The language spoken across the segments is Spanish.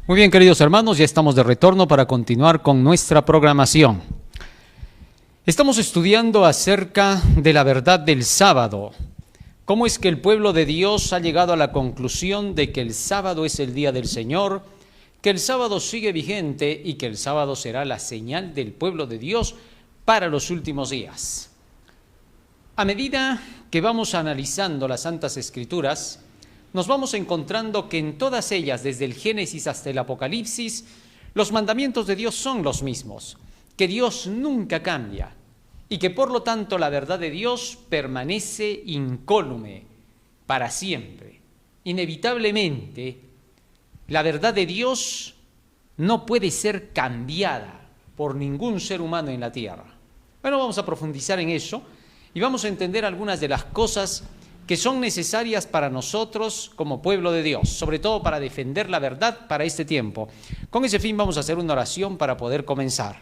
Muy bien, queridos hermanos, ya estamos de retorno para continuar con nuestra programación. Estamos estudiando acerca de la verdad del sábado. ¿Cómo es que el pueblo de Dios ha llegado a la conclusión de que el sábado es el día del Señor, que el sábado sigue vigente y que el sábado será la señal del pueblo de Dios para los últimos días? A medida que vamos analizando las Santas Escrituras, nos vamos encontrando que en todas ellas, desde el Génesis hasta el Apocalipsis, los mandamientos de Dios son los mismos, que Dios nunca cambia y que por lo tanto la verdad de Dios permanece incólume para siempre. Inevitablemente, la verdad de Dios no puede ser cambiada por ningún ser humano en la tierra. Bueno, vamos a profundizar en eso y vamos a entender algunas de las cosas que son necesarias para nosotros como pueblo de Dios, sobre todo para defender la verdad para este tiempo. Con ese fin vamos a hacer una oración para poder comenzar.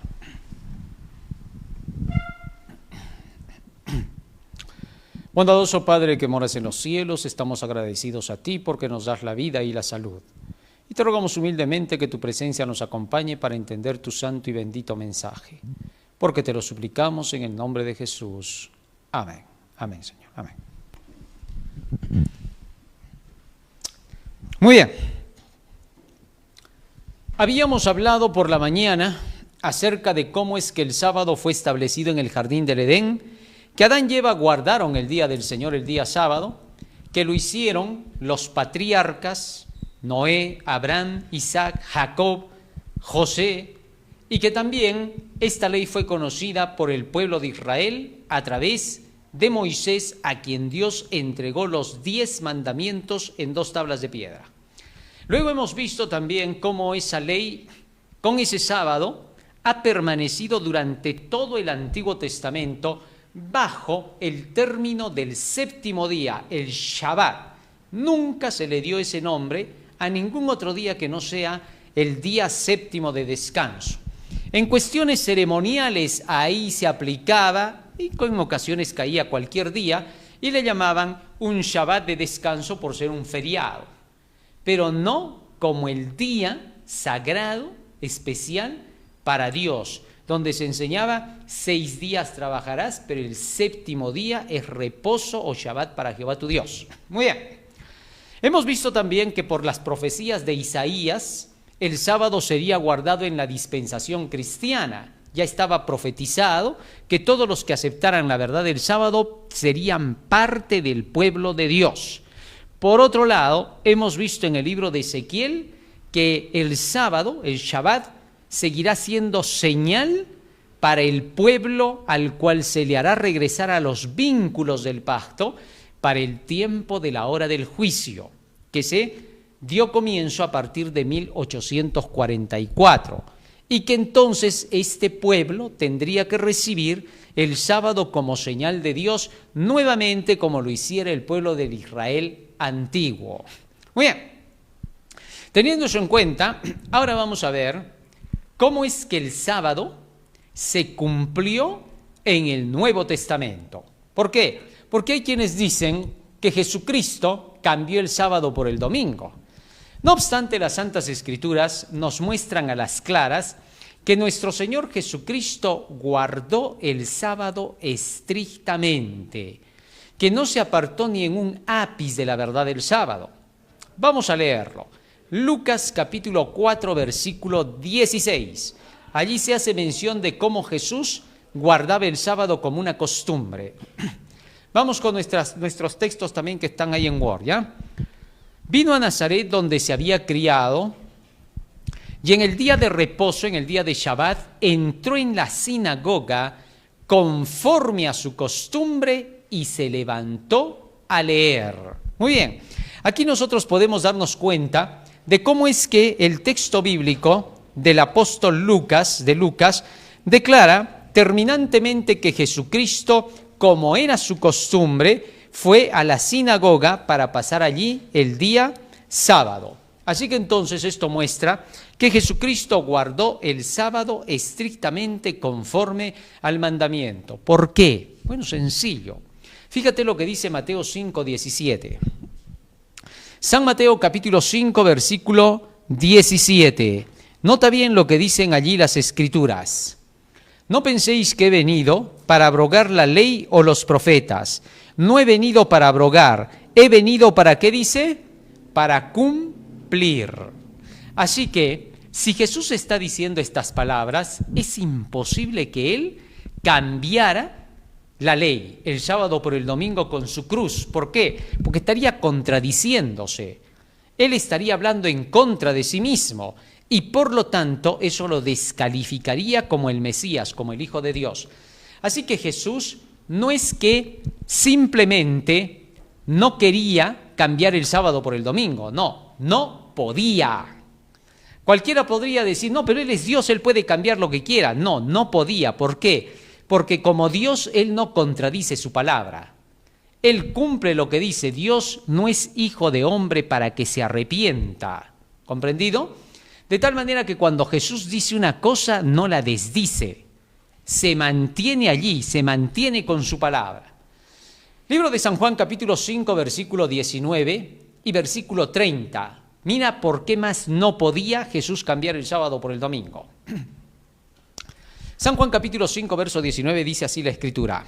Bondadoso Padre que moras en los cielos, estamos agradecidos a ti porque nos das la vida y la salud. Y te rogamos humildemente que tu presencia nos acompañe para entender tu santo y bendito mensaje, porque te lo suplicamos en el nombre de Jesús. Amén. Amén, Señor. Amén. Muy bien. Habíamos hablado por la mañana acerca de cómo es que el sábado fue establecido en el jardín del Edén, que Adán y Eva guardaron el día del Señor, el día sábado, que lo hicieron los patriarcas, Noé, Abraham, Isaac, Jacob, José, y que también esta ley fue conocida por el pueblo de Israel a través de Moisés, a quien Dios entregó los 10 mandamientos en 2 tablas de piedra. Luego hemos visto también cómo esa ley, con ese sábado, ha permanecido durante todo el Antiguo Testamento bajo el término del séptimo día, el Shabbat. Nunca se le dio ese nombre a ningún otro día que no sea el día séptimo de descanso. En cuestiones ceremoniales ahí se aplicaba, y en ocasiones caía cualquier día, y le llamaban un Shabbat de descanso por ser un feriado, pero no como el día sagrado, especial para Dios, donde se enseñaba 6 días trabajarás, pero el séptimo día es reposo o Shabbat para Jehová tu Dios. Muy bien. Hemos visto también que por las profecías de Isaías, el sábado sería guardado en la dispensación cristiana. Ya estaba profetizado que todos los que aceptaran la verdad del sábado serían parte del pueblo de Dios. Por otro lado, hemos visto en el libro de Ezequiel que el sábado, el Shabbat, seguirá siendo señal para el pueblo al cual se le hará regresar a los vínculos del pacto para el tiempo de la hora del juicio, que se dio comienzo a partir de 1844. Y que entonces este pueblo tendría que recibir el sábado como señal de Dios, nuevamente como lo hiciera el pueblo del Israel antiguo. Muy bien, teniendo eso en cuenta, ahora vamos a ver cómo es que el sábado se cumplió en el Nuevo Testamento. ¿Por qué? Porque hay quienes dicen que Jesucristo cambió el sábado por el domingo. No obstante, las Santas Escrituras nos muestran a las claras que nuestro Señor Jesucristo guardó el sábado estrictamente, que no se apartó ni en un ápice de la verdad del sábado. Vamos a leerlo. Lucas capítulo 4, versículo 16. Allí se hace mención de cómo Jesús guardaba el sábado como una costumbre. Vamos con nuestros textos también que están ahí en Word, ¿ya? Vino a Nazaret donde se había criado y en el día de reposo, en el día de Shabbat, entró en la sinagoga conforme a su costumbre y se levantó a leer. Muy bien, aquí nosotros podemos darnos cuenta de cómo es que el texto bíblico del apóstol Lucas, declara terminantemente que Jesucristo, como era su costumbre, fue a la sinagoga para pasar allí el día sábado. Así que entonces esto muestra que Jesucristo guardó el sábado estrictamente conforme al mandamiento. ¿Por qué? Bueno, sencillo. Fíjate lo que dice Mateo 5:17. San Mateo capítulo 5, versículo 17. Nota bien lo que dicen allí las Escrituras. No penséis que he venido para abrogar la ley o los profetas. No he venido para abrogar. He venido para, ¿qué dice? Para cumplir. Así que, si Jesús está diciendo estas palabras, es imposible que Él cambiara la ley, el sábado por el domingo con su cruz. ¿Por qué? Porque estaría contradiciéndose. Él estaría hablando en contra de sí mismo. Y por lo tanto, eso lo descalificaría como el Mesías, como el Hijo de Dios. Así que Jesús no es que simplemente no quería cambiar el sábado por el domingo. No, no podía. Cualquiera podría decir, no, pero Él es Dios, Él puede cambiar lo que quiera. No, no podía. ¿Por qué? Porque como Dios, Él no contradice su palabra. Él cumple lo que dice. Dios no es hijo de hombre para que se arrepienta. ¿Comprendido? De tal manera que cuando Jesús dice una cosa, no la desdice. Se mantiene allí, se mantiene con su palabra. Libro de San Juan, capítulo 5, versículo 19 y versículo 30. Mira por qué más no podía Jesús cambiar el sábado por el domingo. San Juan, capítulo 5, verso 19, dice así la Escritura.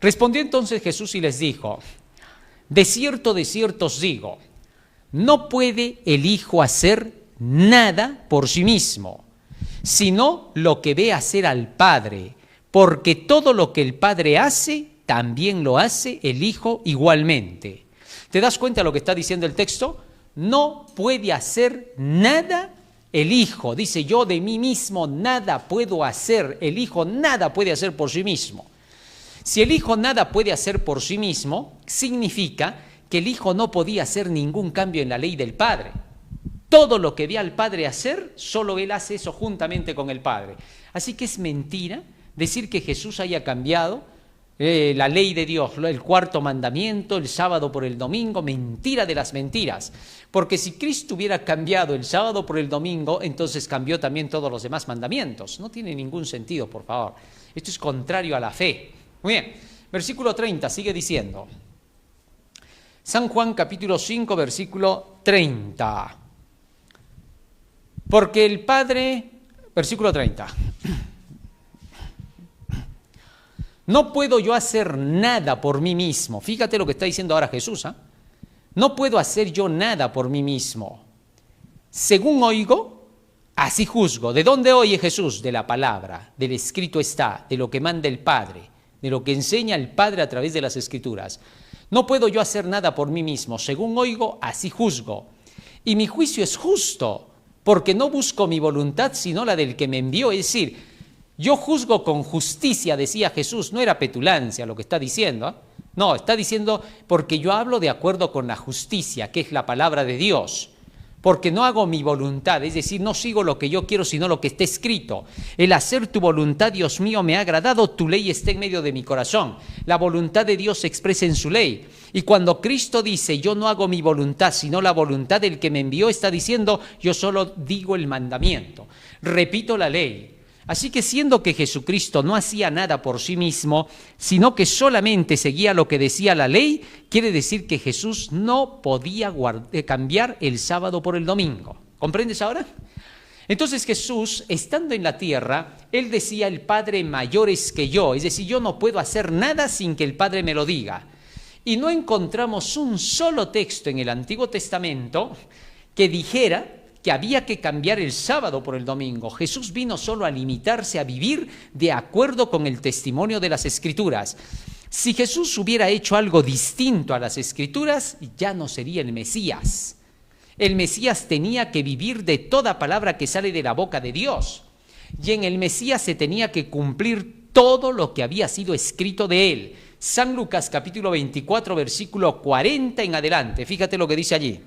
Respondió entonces Jesús y les dijo, de cierto os digo, no puede el Hijo hacer nada por sí mismo, sino lo que ve hacer al Padre, porque todo lo que el Padre hace, también lo hace el Hijo igualmente. ¿Te das cuenta de lo que está diciendo el texto? No puede hacer nada el Hijo. Dice, yo de mí mismo nada puedo hacer. El Hijo nada puede hacer por sí mismo. Si el Hijo nada puede hacer por sí mismo, significa que el Hijo no podía hacer ningún cambio en la ley del Padre. Todo lo que ve al Padre hacer, solo Él hace eso juntamente con el Padre. Así que es mentira decir que Jesús haya cambiado la ley de Dios, el cuarto mandamiento, el sábado por el domingo, mentira de las mentiras. Porque si Cristo hubiera cambiado el sábado por el domingo, entonces cambió también todos los demás mandamientos. No tiene ningún sentido, por favor. Esto es contrario a la fe. Muy bien, versículo 30 sigue diciendo. San Juan capítulo 5, versículo 30. Porque el Padre, versículo 30, no puedo yo hacer nada por mí mismo. Fíjate lo que está diciendo ahora Jesús. No puedo hacer yo nada por mí mismo. Según oigo, así juzgo. ¿De dónde oye Jesús? De la palabra, del escrito está, de lo que manda el Padre, de lo que enseña el Padre a través de las Escrituras. No puedo yo hacer nada por mí mismo. Según oigo, así juzgo. Y mi juicio es justo, porque no busco mi voluntad, sino la del que me envió. Es decir, yo juzgo con justicia, decía Jesús. No era petulancia lo que está diciendo. No, está diciendo porque yo hablo de acuerdo con la justicia, que es la palabra de Dios. Porque no hago mi voluntad, es decir, no sigo lo que yo quiero, sino lo que está escrito. El hacer tu voluntad, Dios mío, me ha agradado, tu ley está en medio de mi corazón. La voluntad de Dios se expresa en su ley. Y cuando Cristo dice, yo no hago mi voluntad, sino la voluntad del que me envió, está diciendo, yo solo digo el mandamiento, repito la ley. Así que siendo que Jesucristo no hacía nada por sí mismo, sino que solamente seguía lo que decía la ley, quiere decir que Jesús no podía cambiar el sábado por el domingo. ¿Comprendes ahora? Entonces Jesús, estando en la tierra, Él decía, el Padre mayor es que yo, es decir, yo no puedo hacer nada sin que el Padre me lo diga. Y no encontramos un solo texto en el Antiguo Testamento que dijera que había que cambiar el sábado por el domingo. Jesús vino solo a limitarse a vivir de acuerdo con el testimonio de las Escrituras. Si Jesús hubiera hecho algo distinto a las Escrituras, ya no sería el Mesías. El Mesías tenía que vivir de toda palabra que sale de la boca de Dios. Y en el Mesías se tenía que cumplir todo lo que había sido escrito de él. San Lucas capítulo 24, versículo 40 en adelante. Fíjate lo que dice allí.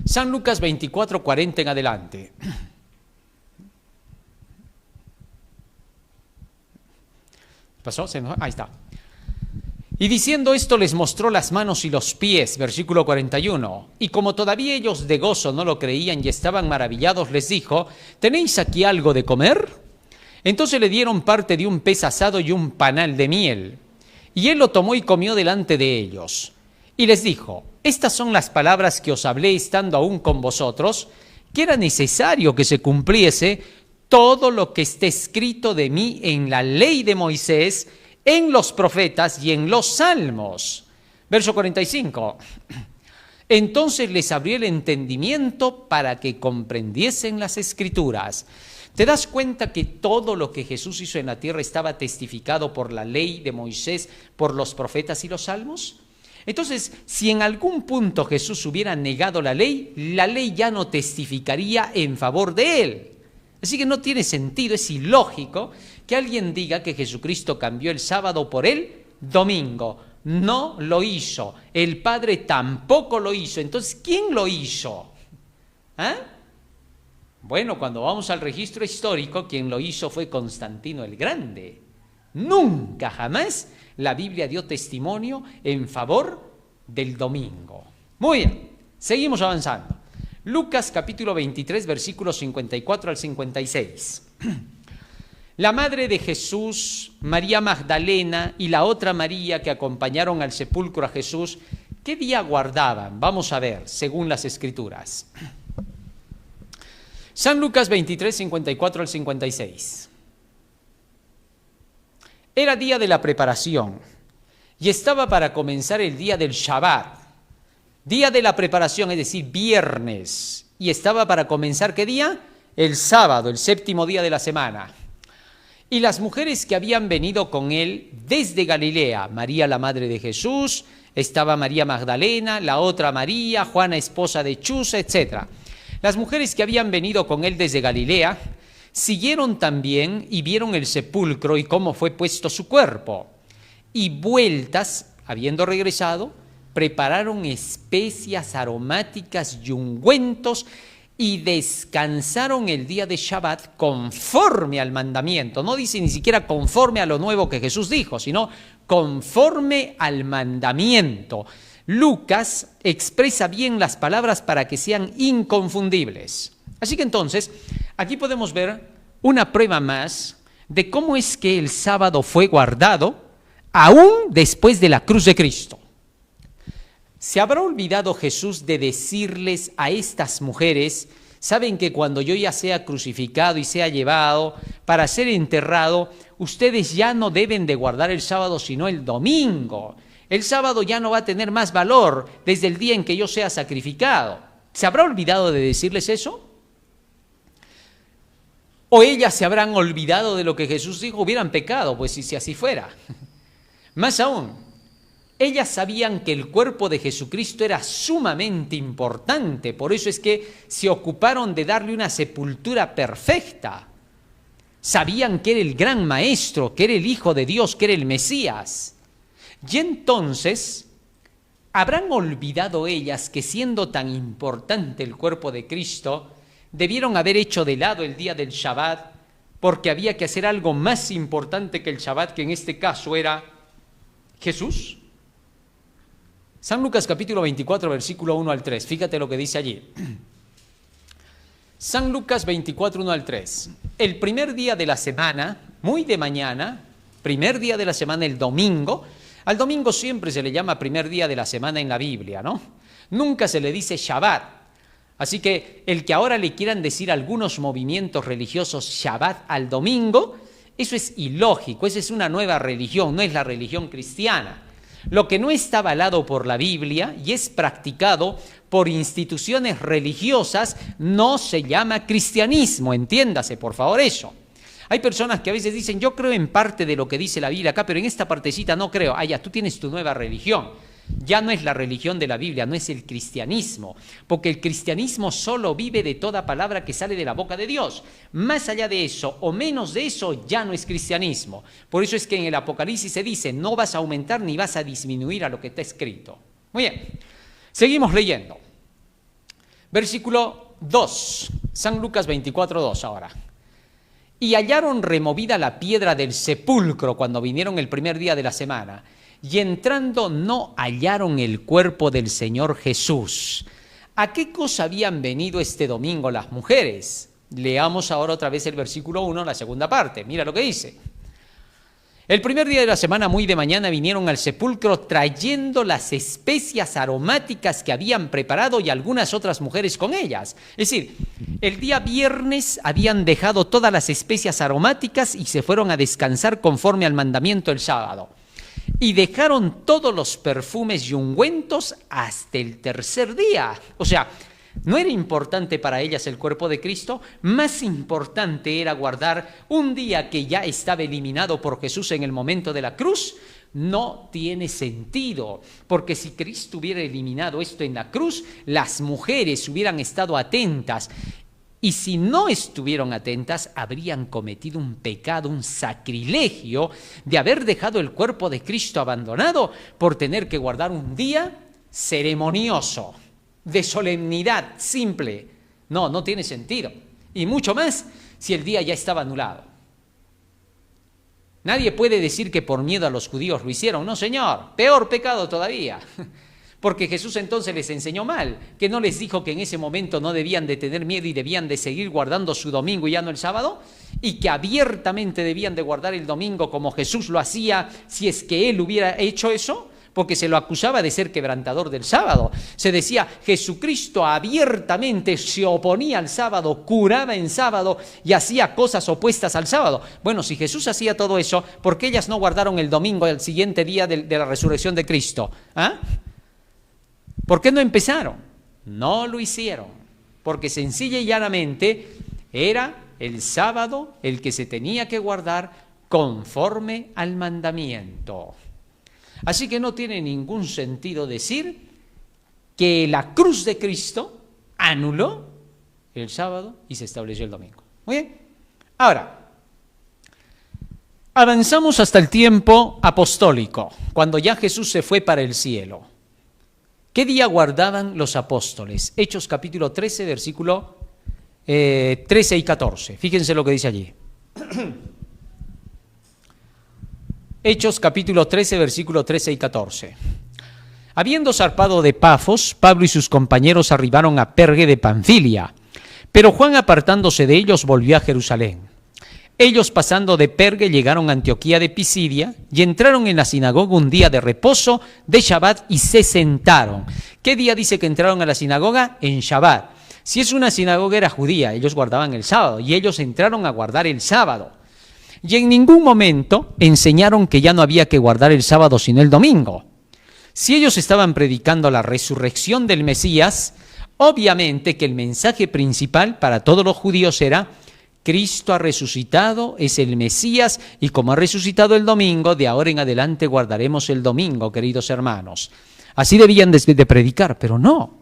San Lucas 24, 40 en adelante. ¿Pasó? Ahí está. Y diciendo esto les mostró las manos y los pies, versículo 41. Y como todavía ellos de gozo no lo creían y estaban maravillados, les dijo, ¿tenéis aquí algo de comer? Entonces le dieron parte de un pez asado y un panal de miel. Y él lo tomó y comió delante de ellos. Y les dijo, estas son las palabras que os hablé estando aún con vosotros, que era necesario que se cumpliese todo lo que está escrito de mí en la ley de Moisés, en los profetas y en los salmos. Verso 45. Entonces les abrió el entendimiento para que comprendiesen las escrituras. ¿Te das cuenta que todo lo que Jesús hizo en la tierra estaba testificado por la ley de Moisés, por los profetas y los salmos? Entonces, si en algún punto Jesús hubiera negado la ley ya no testificaría en favor de él. Así que no tiene sentido, es ilógico que alguien diga que Jesucristo cambió el sábado por el domingo. No lo hizo, el Padre tampoco lo hizo. Entonces, ¿quién lo hizo? Bueno, cuando vamos al registro histórico, quien lo hizo fue Constantino el Grande. Nunca, jamás, la Biblia dio testimonio en favor del domingo. Muy bien, seguimos avanzando. Lucas capítulo 23, versículos 54 al 56. La madre de Jesús, María Magdalena y la otra María que acompañaron al sepulcro a Jesús, ¿qué día guardaban? Vamos a ver, según las Escrituras. San Lucas 23, 54 al 56. Era día de la preparación y estaba para comenzar el día del Shabbat. Día de la preparación, es decir, viernes. Y estaba para comenzar, ¿qué día? El sábado, el séptimo día de la semana. Y las mujeres que habían venido con él desde Galilea, María la madre de Jesús, estaba María Magdalena, la otra María, Juana esposa de Chuza, etc. Las mujeres que habían venido con él desde Galilea siguieron también y vieron el sepulcro y cómo fue puesto su cuerpo. Y vueltas, habiendo regresado, prepararon especias aromáticas y ungüentos y descansaron el día de Shabbat conforme al mandamiento. No dice ni siquiera conforme a lo nuevo que Jesús dijo, sino conforme al mandamiento. Lucas expresa bien las palabras para que sean inconfundibles. Así que entonces, aquí podemos ver una prueba más de cómo es que el sábado fue guardado aún después de la cruz de Cristo. ¿Se habrá olvidado Jesús de decirles a estas mujeres, saben que cuando yo ya sea crucificado y sea llevado para ser enterrado, ustedes ya no deben de guardar el sábado sino el domingo? El sábado ya no va a tener más valor desde el día en que yo sea sacrificado. ¿Se habrá olvidado de decirles eso? ¿O ellas se habrán olvidado de lo que Jesús dijo? Hubieran pecado, pues si así fuera. Más aún, ellas sabían que el cuerpo de Jesucristo era sumamente importante, por eso es que se ocuparon de darle una sepultura perfecta. Sabían que era el gran maestro, que era el Hijo de Dios, que era el Mesías. Y entonces, ¿habrán olvidado ellas que siendo tan importante el cuerpo de Cristo, debieron haber hecho de lado el día del Shabbat, porque había que hacer algo más importante que el Shabbat, que en este caso era Jesús? San Lucas capítulo 24, versículo 1 al 3. Fíjate lo que dice allí. San Lucas 24, 1 al 3. El primer día de la semana, muy de mañana, primer día de la semana, el domingo. Al domingo siempre se le llama primer día de la semana en la Biblia, ¿no? Nunca se le dice Shabbat. Así que el que ahora le quieran decir a algunos movimientos religiosos Shabbat al domingo, eso es ilógico, esa es una nueva religión, no es la religión cristiana. Lo que no está avalado por la Biblia y es practicado por instituciones religiosas no se llama cristianismo, entiéndase por favor eso. Hay personas que a veces dicen, yo creo en parte de lo que dice la Biblia acá, pero en esta partecita no creo. Ah, ya, tú tienes tu nueva religión. Ya no es la religión de la Biblia, no es el cristianismo, porque el cristianismo solo vive de toda palabra que sale de la boca de Dios. Más allá de eso o menos de eso ya no es cristianismo. Por eso es que en el Apocalipsis se dice, no vas a aumentar ni vas a disminuir a lo que está escrito. Muy bien, seguimos leyendo. Versículo 2, San Lucas 24, 2 ahora. Y hallaron removida la piedra del sepulcro cuando vinieron el primer día de la semana. Y entrando no hallaron el cuerpo del Señor Jesús. ¿A qué cosa habían venido este domingo las mujeres? Leamos ahora otra vez el versículo 1, la segunda parte. Mira lo que dice. El primer día de la semana, muy de mañana, vinieron al sepulcro trayendo las especias aromáticas que habían preparado y algunas otras mujeres con ellas. Es decir, el día viernes habían dejado todas las especias aromáticas y se fueron a descansar conforme al mandamiento el sábado. Y dejaron todos los perfumes y ungüentos hasta el tercer día. O sea, no era importante para ellas el cuerpo de Cristo, más importante era guardar un día que ya estaba eliminado por Jesús en el momento de la cruz. No tiene sentido, porque si Cristo hubiera eliminado esto en la cruz, las mujeres hubieran estado atentas. Y si no estuvieron atentas, habrían cometido un pecado, un sacrilegio de haber dejado el cuerpo de Cristo abandonado por tener que guardar un día ceremonioso, de solemnidad simple. No tiene sentido. Y mucho más si el día ya estaba anulado. Nadie puede decir que por miedo a los judíos lo hicieron. No, señor, peor pecado todavía. Porque Jesús entonces les enseñó mal, que no les dijo que en ese momento no debían de tener miedo y debían de seguir guardando su domingo y ya no el sábado, y que abiertamente debían de guardar el domingo como Jesús lo hacía si es que él hubiera hecho eso, porque se lo acusaba de ser quebrantador del sábado. Se decía, Jesucristo abiertamente se oponía al sábado, curaba en sábado y hacía cosas opuestas al sábado. Bueno, si Jesús hacía todo eso, ¿por qué ellas no guardaron el domingo al siguiente día de la resurrección de Cristo? ¿Ah? ¿Por qué no empezaron? No lo hicieron, porque sencilla y llanamente era el sábado el que se tenía que guardar conforme al mandamiento. Así que no tiene ningún sentido decir que la cruz de Cristo anuló el sábado y se estableció el domingo. Muy bien. Ahora, avanzamos hasta el tiempo apostólico, cuando ya Jesús se fue para el cielo. ¿Qué día guardaban los apóstoles? Hechos capítulo 13, versículo 13 y 14. Fíjense lo que dice allí. Hechos capítulo 13, versículo 13 y 14. Habiendo zarpado de Pafos, Pablo y sus compañeros arribaron a Perge de Panfilia, pero Juan, apartándose de ellos, volvió a Jerusalén. Ellos, pasando de Perge, llegaron a Antioquía de Pisidia y entraron en la sinagoga un día de reposo de Shabbat y se sentaron. ¿Qué día dice que entraron a la sinagoga? En Shabbat. Si es una sinagoga era judía, ellos guardaban el sábado y ellos entraron a guardar el sábado. Y en ningún momento enseñaron que ya no había que guardar el sábado sino el domingo. Si ellos estaban predicando la resurrección del Mesías, obviamente que el mensaje principal para todos los judíos era: Cristo ha resucitado, es el Mesías, y como ha resucitado el domingo, de ahora en adelante guardaremos el domingo, queridos hermanos. Así debían de predicar, pero no.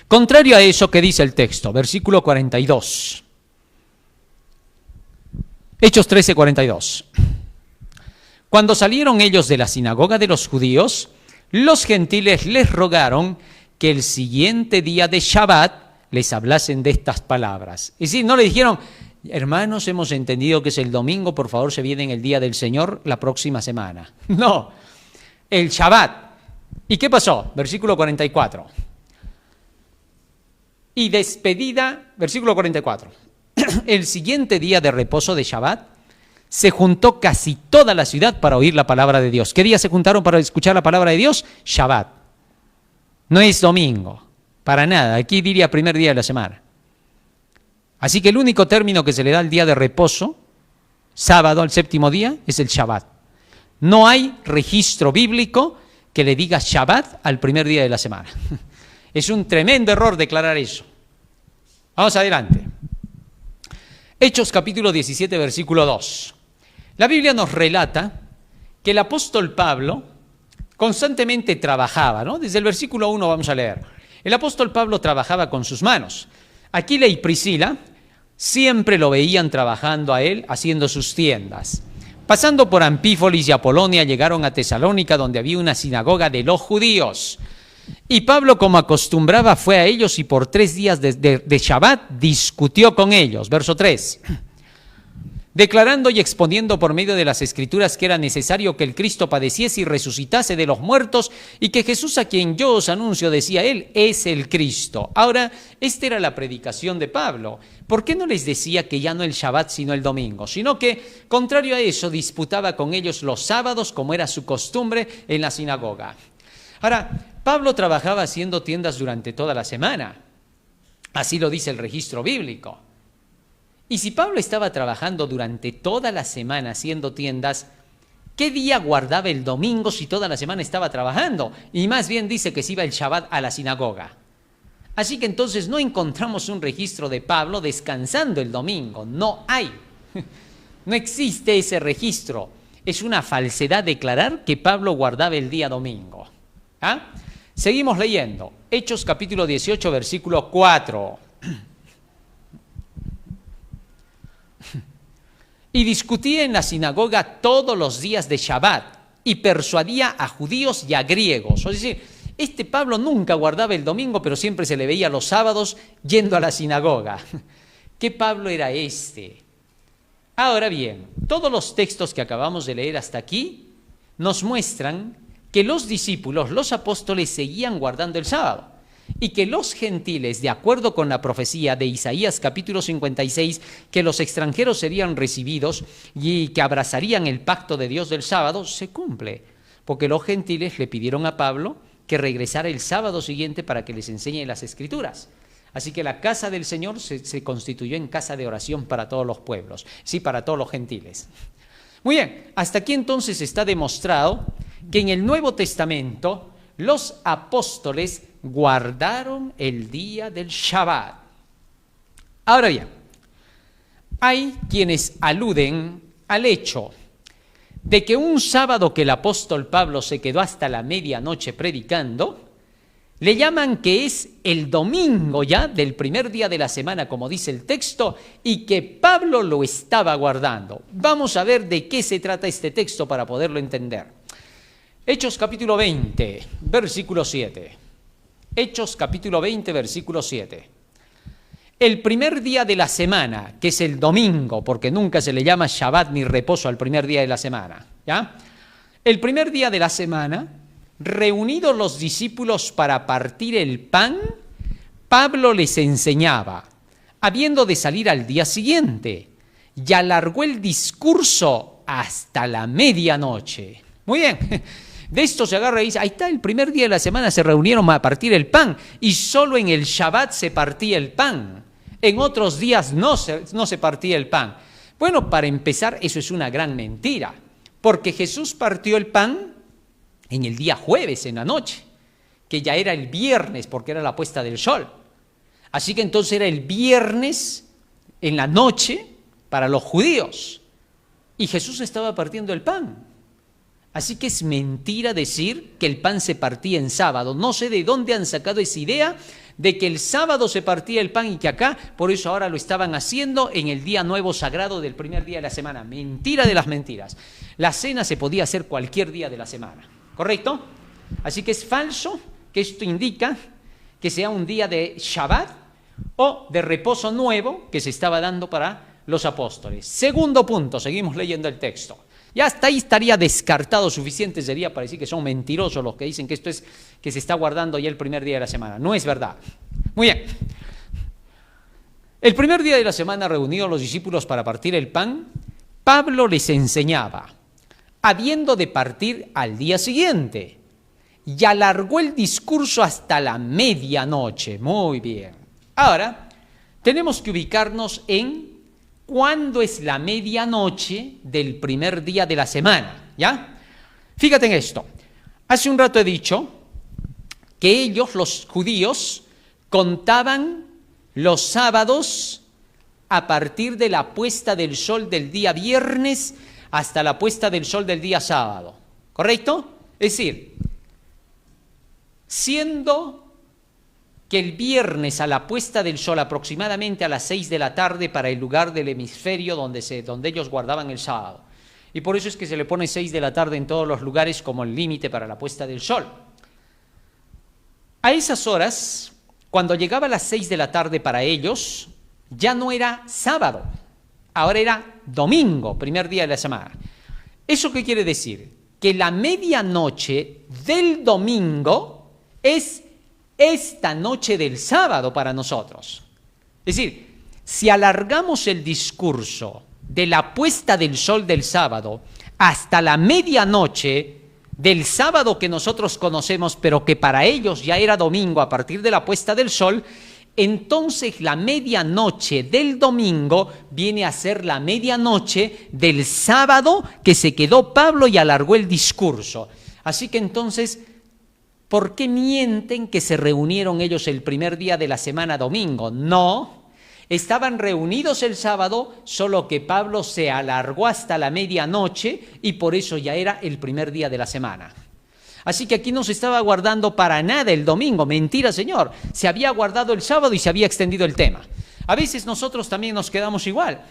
Contrario a eso, ¿qué dice el texto? Versículo 42. Hechos 13, 42. Cuando salieron ellos de la sinagoga de los judíos, los gentiles les rogaron que el siguiente día de Shabbat les hablasen de estas palabras. Es decir, no le dijeron: hermanos, hemos entendido que es el domingo, por favor se viene el día del Señor la próxima semana. No, el Shabbat. ¿Y qué pasó? Versículo 44. Y despedida, versículo 44. El siguiente día de reposo de Shabbat, se juntó casi toda la ciudad para oír la palabra de Dios. ¿Qué día se juntaron para escuchar la palabra de Dios? Shabbat. No es domingo, para nada. Aquí diría primer día de la semana. Así que el único término que se le da al día de reposo, sábado al séptimo día, es el Shabbat. No hay registro bíblico que le diga Shabbat al primer día de la semana. Es un tremendo error declarar eso. Vamos adelante. Hechos capítulo 17, versículo 2. La Biblia nos relata que el apóstol Pablo constantemente trabajaba, ¿no? Desde el versículo 1 vamos a leer. El apóstol Pablo trabajaba con sus manos. Aquila y Priscila siempre lo veían trabajando a él, haciendo sus tiendas. Pasando por Anfípolis y Apolonia, llegaron a Tesalónica, donde había una sinagoga de los judíos. Y Pablo, como acostumbraba, fue a ellos y por 3 días de Shabbat discutió con ellos. Verso 3. declarando y exponiendo por medio de las Escrituras que era necesario que el Cristo padeciese y resucitase de los muertos, y que Jesús, a quien yo os anuncio, decía él, es el Cristo. Ahora, esta era la predicación de Pablo. ¿Por qué no les decía que ya no el Shabbat sino el domingo? Sino que, contrario a eso, disputaba con ellos los sábados, como era su costumbre en la sinagoga. Ahora, Pablo trabajaba haciendo tiendas durante toda la semana. Así lo dice el registro bíblico. Y si Pablo estaba trabajando durante toda la semana haciendo tiendas, ¿qué día guardaba el domingo si toda la semana estaba trabajando? Y más bien dice que se iba el Shabbat a la sinagoga. Así que entonces no encontramos un registro de Pablo descansando el domingo. No hay. No existe ese registro. Es una falsedad declarar que Pablo guardaba el día domingo. ¿Ah? Seguimos leyendo. Hechos capítulo 18, versículo 4. Y discutía en la sinagoga todos los días de Shabbat y persuadía a judíos y a griegos. Es decir, este Pablo nunca guardaba el domingo, pero siempre se le veía los sábados yendo a la sinagoga. ¿Qué Pablo era este? Ahora bien, todos los textos que acabamos de leer hasta aquí nos muestran que los discípulos, los apóstoles, seguían guardando el sábado. Y que los gentiles, de acuerdo con la profecía de Isaías capítulo 56, que los extranjeros serían recibidos y que abrazarían el pacto de Dios del sábado, se cumple. Porque los gentiles le pidieron a Pablo que regresara el sábado siguiente para que les enseñe las Escrituras. Así que la casa del Señor se constituyó en casa de oración para todos los pueblos, sí, para todos los gentiles. Muy bien, hasta aquí entonces está demostrado que en el Nuevo Testamento los apóstoles guardaron el día del Shabbat. Ahora bien, hay quienes aluden al hecho de que un sábado que el apóstol Pablo se quedó hasta la medianoche predicando, le llaman que es el domingo ya del primer día de la semana, como dice el texto, y que Pablo lo estaba guardando. Vamos a ver de qué se trata este texto para poderlo entender. Hechos capítulo 20, versículo 7. Hechos capítulo 20, versículo 7. El primer día de la semana, que es el domingo, porque nunca se le llama Shabbat ni reposo al primer día de la semana, ¿ya? El primer día de la semana, reunidos los discípulos para partir el pan, Pablo les enseñaba, habiendo de salir al día siguiente, y alargó el discurso hasta la medianoche. Muy bien. De esto se agarra y dice, ahí está, el primer día de la semana se reunieron a partir el pan y solo en el Shabbat se partía el pan. En otros días no se partía el pan. Bueno, para empezar, eso es una gran mentira, porque Jesús partió el pan en el día jueves, en la noche, que ya era el viernes, porque era la puesta del sol. Así que entonces era el viernes en la noche para los judíos. Y Jesús estaba partiendo el pan. Así que es mentira decir que el pan se partía en sábado. No sé de dónde han sacado esa idea de que el sábado se partía el pan y que acá, por eso ahora lo estaban haciendo en el día nuevo sagrado del primer día de la semana. Mentira de las mentiras. La cena se podía hacer cualquier día de la semana, ¿correcto? Así que es falso que esto indica que sea un día de Shabbat o de reposo nuevo que se estaba dando para los apóstoles. Segundo punto, seguimos leyendo el texto. Ya hasta ahí estaría descartado, suficiente sería para decir que son mentirosos los que dicen que esto es que se está guardando ya el primer día de la semana. No es verdad. Muy bien. El primer día de la semana, reunidos los discípulos para partir el pan, Pablo les enseñaba, habiendo de partir al día siguiente, y alargó el discurso hasta la medianoche. Muy bien. Ahora, tenemos que ubicarnos en ¿cuándo es la medianoche del primer día de la semana? ¿Ya? Fíjate en esto. Hace un rato he dicho que ellos, los judíos, contaban los sábados a partir de la puesta del sol del día viernes hasta la puesta del sol del día sábado. ¿Correcto? Es decir, siendo que el viernes a la puesta del sol aproximadamente a las 6 de la tarde para el lugar del hemisferio donde ellos guardaban el sábado. Y por eso es que se le pone 6 de la tarde en todos los lugares como el límite para la puesta del sol. A esas horas, cuando llegaba a las 6 de la tarde para ellos, ya no era sábado, ahora era domingo, primer día de la semana. ¿Eso qué quiere decir? Que la medianoche del domingo es esta noche del sábado para nosotros. Es decir, si alargamos el discurso de la puesta del sol del sábado hasta la medianoche del sábado que nosotros conocemos, pero que para ellos ya era domingo a partir de la puesta del sol, entonces la medianoche del domingo viene a ser la medianoche del sábado que se quedó Pablo y alargó el discurso. Así que entonces, ¿por qué mienten que se reunieron ellos el primer día de la semana domingo? No. Estaban reunidos el sábado, solo que Pablo se alargó hasta la medianoche y por eso ya era el primer día de la semana. Así que aquí no se estaba guardando para nada el domingo. Mentira, Señor. Se había guardado el sábado y se había extendido el tema. A veces nosotros también nos quedamos igual.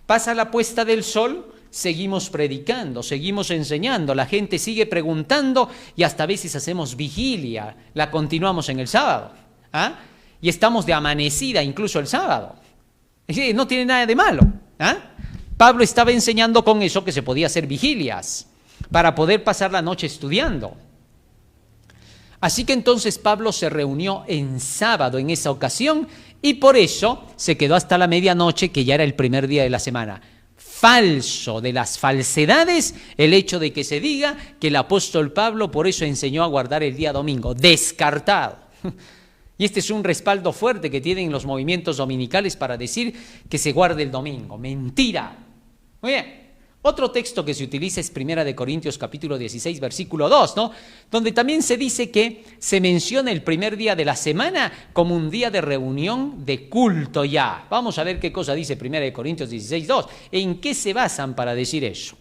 Pasa la puesta del sol, seguimos predicando, seguimos enseñando, la gente sigue preguntando y hasta a veces hacemos vigilia, la continuamos en el sábado. Y estamos de amanecida incluso el sábado. No tiene nada de malo. Pablo estaba enseñando con eso que se podía hacer vigilias para poder pasar la noche estudiando. Así que entonces Pablo se reunió en sábado en esa ocasión y por eso se quedó hasta la medianoche, que ya era el primer día de la semana. Falso de las falsedades el hecho de que se diga que el apóstol Pablo por eso enseñó a guardar el día domingo. Descartado. Y este es un respaldo fuerte que tienen los movimientos dominicales para decir que se guarde el domingo. Mentira. Muy bien. Otro texto que se utiliza es 1 Corintios capítulo 16, versículo 2, ¿no? Donde también se dice que se menciona el primer día de la semana como un día de reunión de culto ya. Vamos a ver qué cosa dice 1 Corintios 16, 2. ¿En qué se basan para decir eso?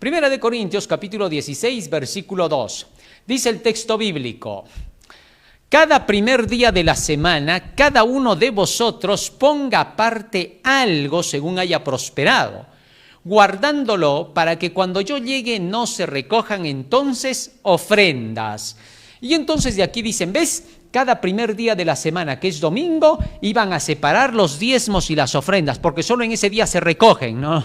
1 Corintios capítulo 16, versículo 2. Dice el texto bíblico: cada primer día de la semana, cada uno de vosotros ponga aparte algo según haya prosperado, guardándolo para que cuando yo llegue no se recojan entonces ofrendas. Y entonces de aquí dicen, ¿ves? Cada primer día de la semana, que es domingo, iban a separar los diezmos y las ofrendas, porque solo en ese día se recogen, ¿no?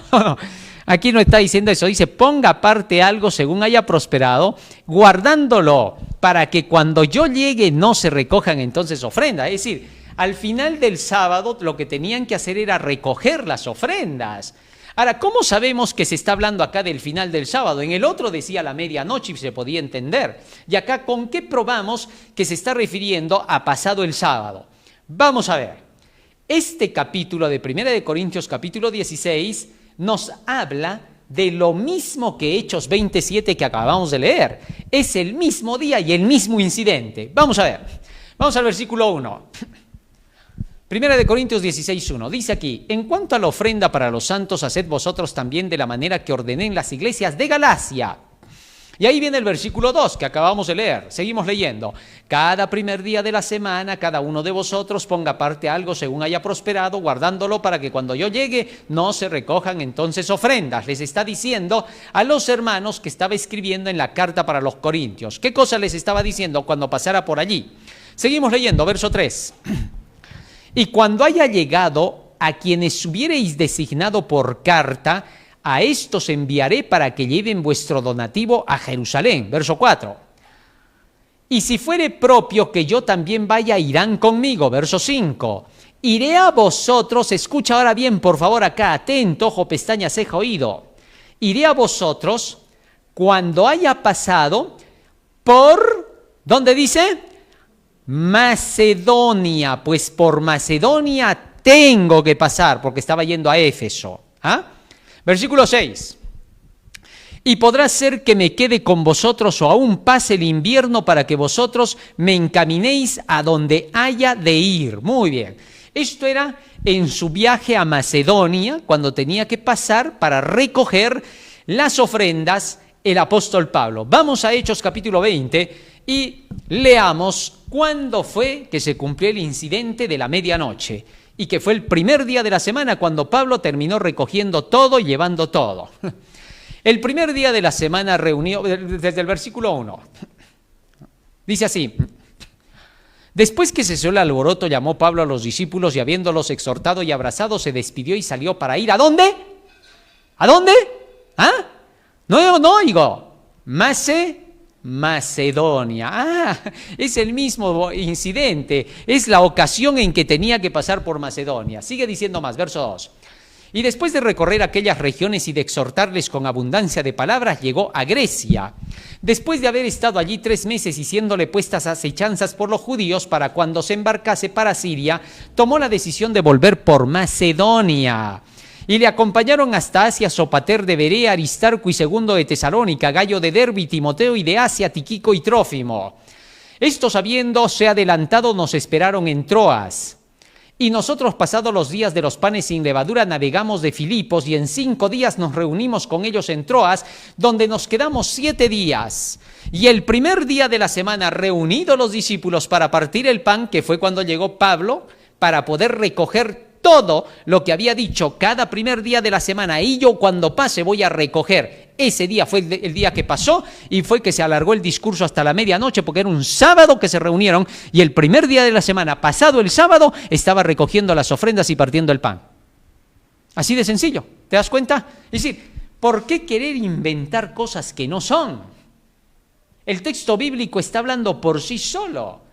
Aquí no está diciendo eso, dice, ponga aparte algo según haya prosperado, guardándolo para que cuando yo llegue no se recojan entonces ofrendas. Es decir, al final del sábado lo que tenían que hacer era recoger las ofrendas. Ahora, ¿cómo sabemos que se está hablando acá del final del sábado? En el otro decía la medianoche y se podía entender. Y acá, ¿con qué probamos que se está refiriendo a pasado el sábado? Vamos a ver. Este capítulo de 1 Corintios, capítulo 16, nos habla de lo mismo que Hechos 27 que acabamos de leer. Es el mismo día y el mismo incidente. Vamos a ver. Vamos al versículo 1. 1 Corintios 16, 1. Dice aquí, en cuanto a la ofrenda para los santos, haced vosotros también de la manera que ordené en las iglesias de Galacia. Y ahí viene el versículo 2 que acabamos de leer. Seguimos leyendo. Cada primer día de la semana, cada uno de vosotros ponga aparte algo según haya prosperado, guardándolo para que cuando yo llegue no se recojan entonces ofrendas. Les está diciendo a los hermanos que estaba escribiendo en la carta para los Corintios. ¿Qué cosa les estaba diciendo cuando pasara por allí? Seguimos leyendo, verso 3. Y cuando haya llegado a quienes hubiereis designado por carta, a estos enviaré para que lleven vuestro donativo a Jerusalén. Verso 4. Y si fuere propio que yo también vaya, irán conmigo. Verso 5. Iré a vosotros, escucha ahora bien, por favor, acá, atento, ojo, pestaña, ceja, oído. Iré a vosotros cuando haya pasado por, ¿dónde dice? Macedonia, pues por Macedonia tengo que pasar, porque estaba yendo a Éfeso. Versículo 6. Y podrá ser que me quede con vosotros o aún pase el invierno para que vosotros me encaminéis a donde haya de ir. Muy bien. Esto era en su viaje a Macedonia, cuando tenía que pasar para recoger las ofrendas el apóstol Pablo. Vamos a Hechos capítulo 20 y leamos cuándo fue que se cumplió el incidente de la medianoche y que fue el primer día de la semana cuando Pablo terminó recogiendo todo y llevando todo. El primer día de la semana reunió, desde el versículo 1, dice así: después que cesó el alboroto, llamó Pablo a los discípulos y habiéndolos exhortado y abrazado, se despidió y salió para ir ¿a dónde? ¿A dónde? ¿Ah? No oigo. Macedonia. Es el mismo incidente. Es la ocasión en que tenía que pasar por Macedonia. Sigue diciendo más, verso 2. Y después de recorrer aquellas regiones y de exhortarles con abundancia de palabras, llegó a Grecia. Después de haber estado allí 3 meses y siéndole puestas acechanzas por los judíos para cuando se embarcase para Siria, tomó la decisión de volver por Macedonia. Y le acompañaron hasta Asia Sopater de Berea, Aristarco y Segundo de Tesalónica, Gayo de Derbe, Timoteo, y de Asia Tiquico y Trófimo. Estos, habiéndose adelantado, nos esperaron en Troas. Y nosotros, pasados los días de los panes sin levadura, navegamos de Filipos, y en 5 días nos reunimos con ellos en Troas, donde nos quedamos 7 días. Y el primer día de la semana, reunidos los discípulos para partir el pan, que fue cuando llegó Pablo, para poder recoger todo lo que había dicho cada primer día de la semana, y yo cuando pase voy a recoger. Ese día fue el día que pasó, y fue que se alargó el discurso hasta la medianoche, porque era un sábado que se reunieron, y el primer día de la semana, pasado el sábado, estaba recogiendo las ofrendas y partiendo el pan. Así de sencillo, ¿te das cuenta? Es decir, ¿por qué querer inventar cosas que no son? El texto bíblico está hablando por sí solo.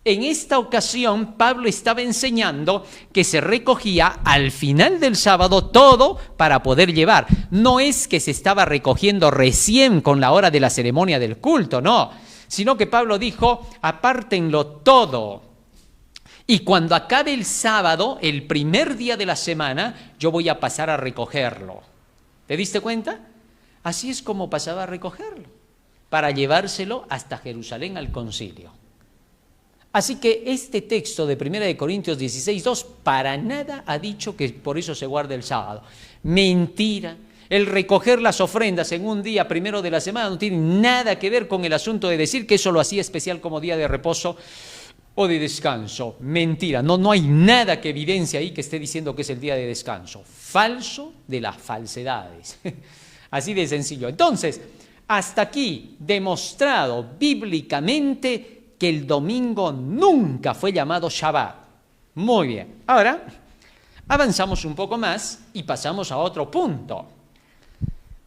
En esta ocasión, Pablo estaba enseñando que se recogía al final del sábado todo para poder llevar. No es que se estaba recogiendo recién con la hora de la ceremonia del culto, no. Sino que Pablo dijo, apártenlo todo. Y cuando acabe el sábado, el primer día de la semana, yo voy a pasar a recogerlo. ¿Te diste cuenta? Así es como pasaba a recogerlo, para llevárselo hasta Jerusalén al concilio. Así que este texto de 1 Corintios 16:2 para nada ha dicho que por eso se guarda el sábado. Mentira. El recoger las ofrendas en un día primero de la semana no tiene nada que ver con el asunto de decir que eso lo hacía especial como día de reposo o de descanso. Mentira. No hay nada que evidencie ahí que esté diciendo que es el día de descanso. Falso de las falsedades. Así de sencillo. Entonces, hasta aquí demostrado bíblicamente que el domingo nunca fue llamado Shabbat. Muy bien. Ahora, avanzamos un poco más y pasamos a otro punto.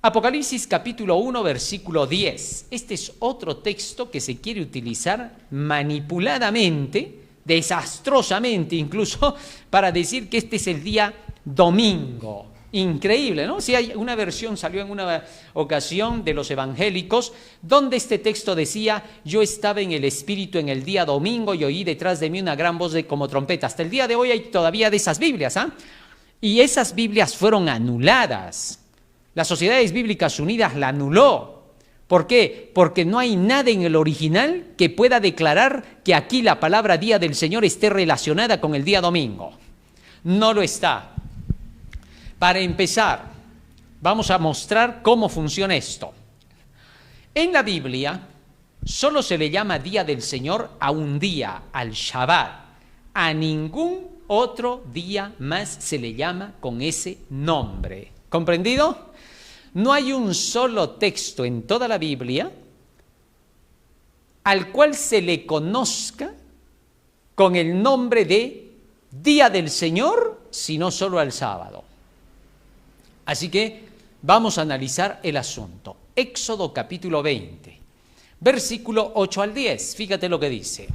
Apocalipsis capítulo 1, versículo 10. Este es otro texto que se quiere utilizar manipuladamente, desastrosamente incluso, para decir que este es el día domingo. Increíble, ¿no? Si hay una versión, salió en una ocasión de los evangélicos, donde este texto decía, yo estaba en el Espíritu en el día domingo y oí detrás de mí una gran voz como trompeta. Hasta el día de hoy hay todavía de esas Biblias, ¿ah? Y esas Biblias fueron anuladas. Las Sociedades Bíblicas Unidas la anuló. ¿Por qué? Porque no hay nada en el original que pueda declarar que aquí la palabra día del Señor esté relacionada con el día domingo. No lo está. Para empezar, vamos a mostrar cómo funciona esto. En la Biblia, solo se le llama día del Señor a un día, al Shabbat. A ningún otro día más se le llama con ese nombre. ¿Comprendido? No hay un solo texto en toda la Biblia al cual se le conozca con el nombre de día del Señor, sino solo al sábado. Así que vamos a analizar el asunto. Éxodo capítulo 20, versículo 8 al 10. Fíjate lo que dice.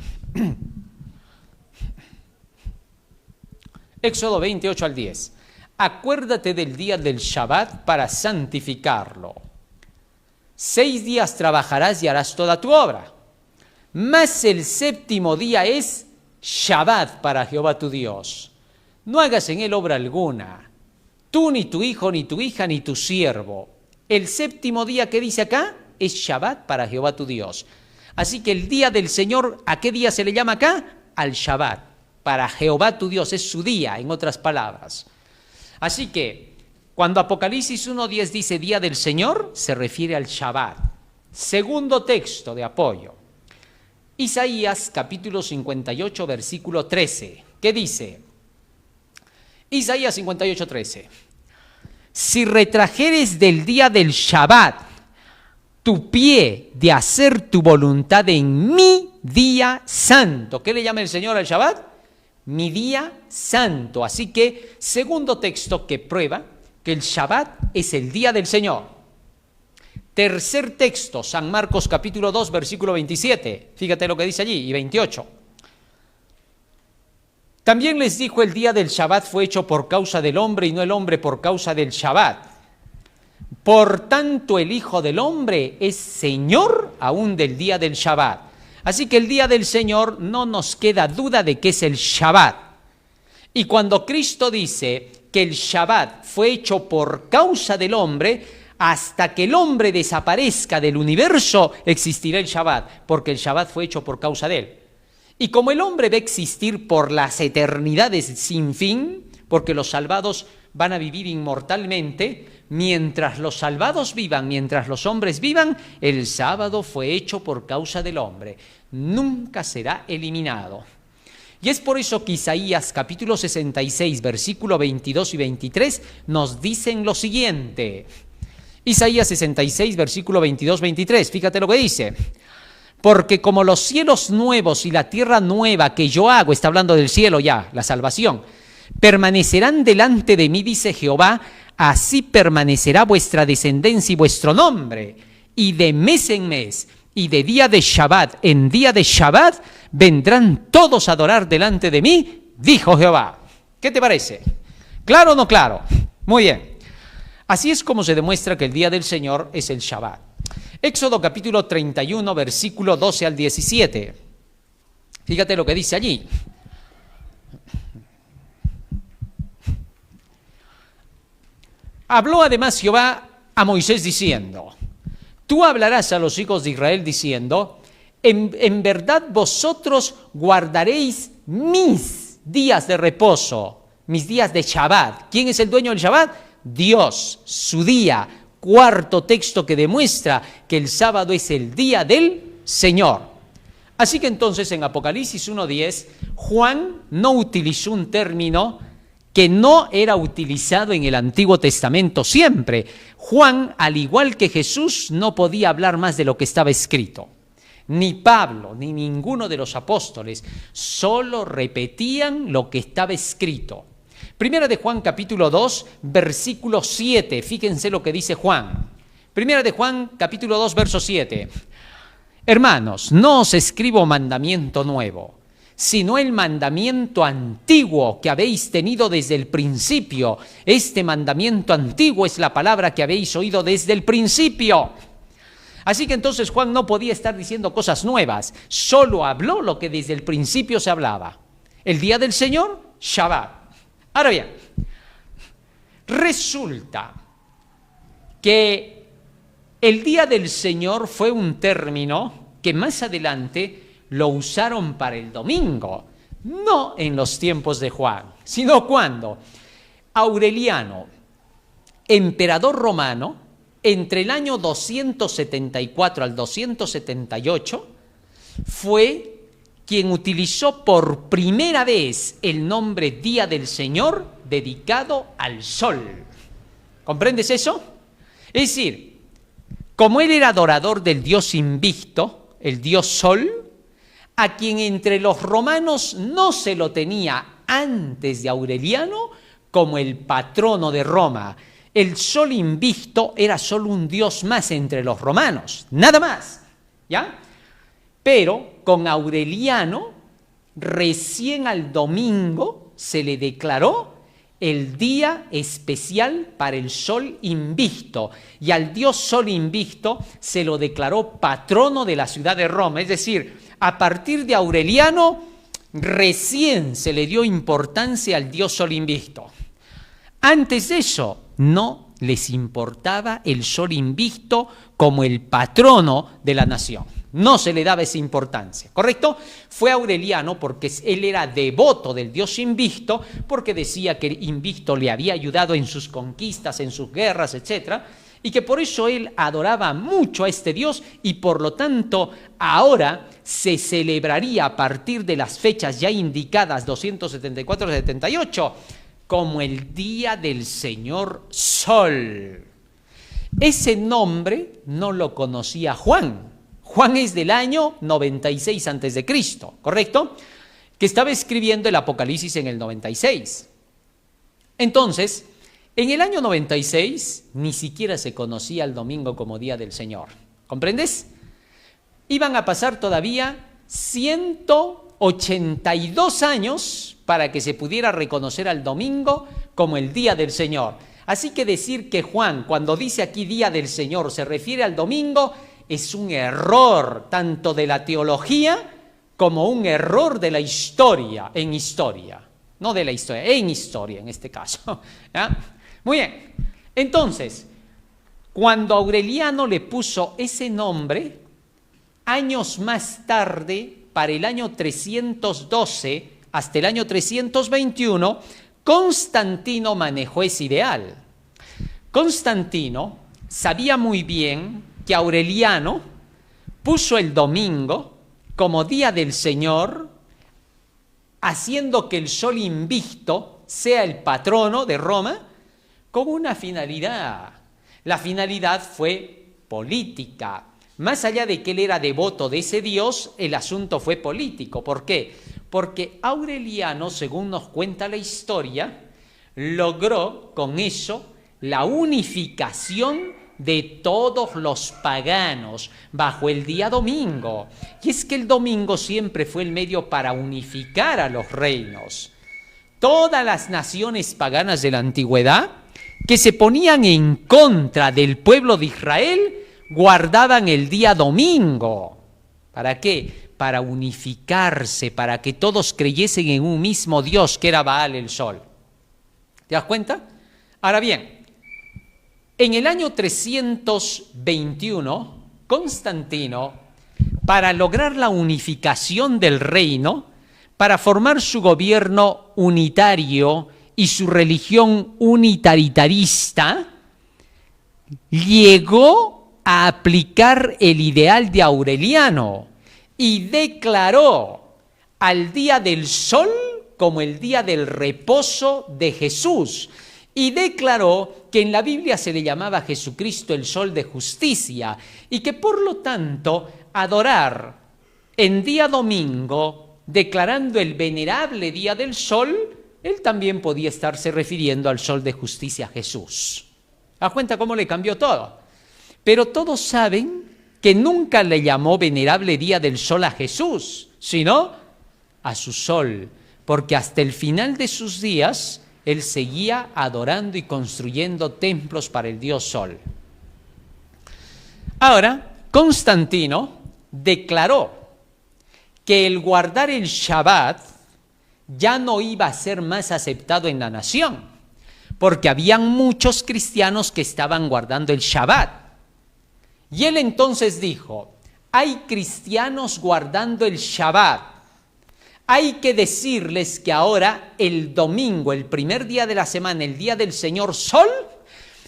Éxodo 20, 8 al 10. Acuérdate del día del Shabbat para santificarlo. 6 días trabajarás y harás toda tu obra. Mas el 7º día es Shabbat para Jehová tu Dios. No hagas en él obra alguna. Tú, ni tu hijo, ni tu hija, ni tu siervo. El 7º día que dice acá es Shabbat para Jehová tu Dios. Así que el día del Señor, ¿a qué día se le llama acá? Al Shabbat. Para Jehová tu Dios, es su día, en otras palabras. Así que, cuando Apocalipsis 1:10 dice día del Señor, se refiere al Shabbat. Segundo texto de apoyo. Isaías capítulo 58, versículo 13. ¿Qué dice? Isaías 58:13. Si retrajeres del día del Shabbat tu pie de hacer tu voluntad en mi día santo. ¿Qué le llama el Señor al Shabbat? Mi día santo. Así que, segundo texto que prueba que el Shabbat es el día del Señor. Tercer texto, San Marcos capítulo 2, versículo 27. Fíjate lo que dice allí, y 28. También les dijo: el día del Shabbat fue hecho por causa del hombre y no el hombre por causa del Shabbat. Por tanto, el Hijo del Hombre es Señor aún del día del Shabbat. Así que el día del Señor no nos queda duda de que es el Shabbat. Y cuando Cristo dice que el Shabbat fue hecho por causa del hombre, hasta que el hombre desaparezca del universo, existirá el Shabbat, porque el Shabbat fue hecho por causa de él. Y como el hombre va a existir por las eternidades sin fin, porque los salvados van a vivir inmortalmente, mientras los salvados vivan, mientras los hombres vivan, el sábado fue hecho por causa del hombre. Nunca será eliminado. Y es por eso que Isaías capítulo 66, versículo 22 y 23 nos dicen lo siguiente. Isaías 66, versículo 22-23, fíjate lo que dice. Porque como los cielos nuevos y la tierra nueva que yo hago, está hablando del cielo ya, la salvación, permanecerán delante de mí, dice Jehová, así permanecerá vuestra descendencia y vuestro nombre. Y de mes en mes, y de día de Shabbat en día de Shabbat, vendrán todos a adorar delante de mí, dijo Jehová. ¿Qué te parece? ¿Claro o no claro? Muy bien. Así es como se demuestra que el día del Señor es el Shabbat. Éxodo capítulo 31, versículo 12 al 17. Fíjate lo que dice allí. Habló además Jehová a Moisés diciendo: tú hablarás a los hijos de Israel diciendo: en verdad vosotros guardaréis mis días de reposo, mis días de Shabbat. ¿Quién es el dueño del Shabbat? Dios, su día. Cuarto texto que demuestra que el sábado es el día del Señor. Así que entonces en Apocalipsis 1:10, Juan no utilizó un término que no era utilizado en el Antiguo Testamento siempre. Juan, al igual que Jesús, no podía hablar más de lo que estaba escrito. Ni Pablo, ni ninguno de los apóstoles, solo repetían lo que estaba escrito. Primera de Juan capítulo 2, versículo 7. Fíjense lo que dice Juan. Primera de Juan capítulo 2, verso 7. Hermanos, no os escribo mandamiento nuevo, sino el mandamiento antiguo que habéis tenido desde el principio. Este mandamiento antiguo es la palabra que habéis oído desde el principio. Así que entonces Juan no podía estar diciendo cosas nuevas, solo habló lo que desde el principio se hablaba. El día del Señor, Shabbat. Ahora bien, resulta que el día del Señor fue un término que más adelante lo usaron para el domingo, no en los tiempos de Juan, sino cuando Aureliano, emperador romano, entre el año 274 al 278, fue quien utilizó por primera vez el nombre Día del Señor dedicado al sol. ¿Comprendes eso? Es decir, como él era adorador del dios Invicto, el dios Sol, a quien entre los romanos no se lo tenía antes de Aureliano como el patrono de Roma. El Sol Invicto era solo un dios más entre los romanos, nada más, ¿ya? Pero con Aureliano, recién al domingo se le declaró el día especial para el Sol Invicto, y al dios Sol Invicto se lo declaró patrono de la ciudad de Roma. Es decir, a partir de Aureliano, recién se le dio importancia al dios Sol Invicto. Antes de eso, no les importaba el Sol Invicto como el patrono de la nación. No se le daba esa importancia, ¿correcto? Fue Aureliano porque él era devoto del dios Invicto, porque decía que Invicto le había ayudado en sus conquistas, en sus guerras, etc., y que por eso él adoraba mucho a este dios, y por lo tanto ahora se celebraría a partir de las fechas ya indicadas, 274-78, como el Día del Señor Sol. Ese nombre no lo conocía Juan. Juan es del año 96 a.C., ¿correcto? Que estaba escribiendo el Apocalipsis en el 96. Entonces, En el año 96 ni siquiera se conocía el domingo como Día del Señor. ¿Comprendes? Iban a pasar todavía 182 años para que se pudiera reconocer al domingo como el Día del Señor. Así que decir que Juan, cuando dice aquí Día del Señor, se refiere al domingo, es un error tanto de la teología como un error de la historia, en historia. No de la historia, en historia en este caso. ¿Ya? Muy bien. Entonces, cuando Aureliano le puso ese nombre, años más tarde, para el año 312 hasta el año 321, Constantino manejó ese ideal. Constantino sabía muy bien que Aureliano puso el domingo como Día del Señor, haciendo que el sol invicto sea el patrono de Roma, con una finalidad. La finalidad fue política. Más allá de que él era devoto de ese dios, el asunto fue político. ¿Por qué? Porque Aureliano, según nos cuenta la historia, logró con eso la unificación de todos los paganos bajo el día domingo. Y es que el domingo siempre fue el medio para unificar a los reinos. Todas las naciones paganas de la antigüedad que se ponían en contra del pueblo de Israel guardaban el día domingo. ¿Para qué? Para unificarse, para que todos creyesen en un mismo Dios que era Baal el Sol. ¿Te das cuenta? Ahora bien, en el año 321, Constantino, para lograr la unificación del reino, para formar su gobierno unitario y su religión unitaritarista, llegó a aplicar el ideal de Aureliano y declaró al día del sol como el día del reposo de Jesús. Y declaró que en la Biblia se le llamaba a Jesucristo el sol de justicia y que por lo tanto adorar en día domingo, declarando el venerable día del sol, él también podía estarse refiriendo al sol de justicia Jesús. ¿Das cuenta cómo le cambió todo? Pero todos saben que nunca le llamó venerable día del sol a Jesús, sino a su sol, porque hasta el final de sus días él seguía adorando y construyendo templos para el dios Sol. Ahora, Constantino declaró que el guardar el Shabbat ya no iba a ser más aceptado en la nación, porque habían muchos cristianos que estaban guardando el Shabbat. Y él entonces dijo, hay cristianos guardando el Shabbat. Hay que decirles que ahora el domingo, el primer día de la semana, el día del Señor Sol,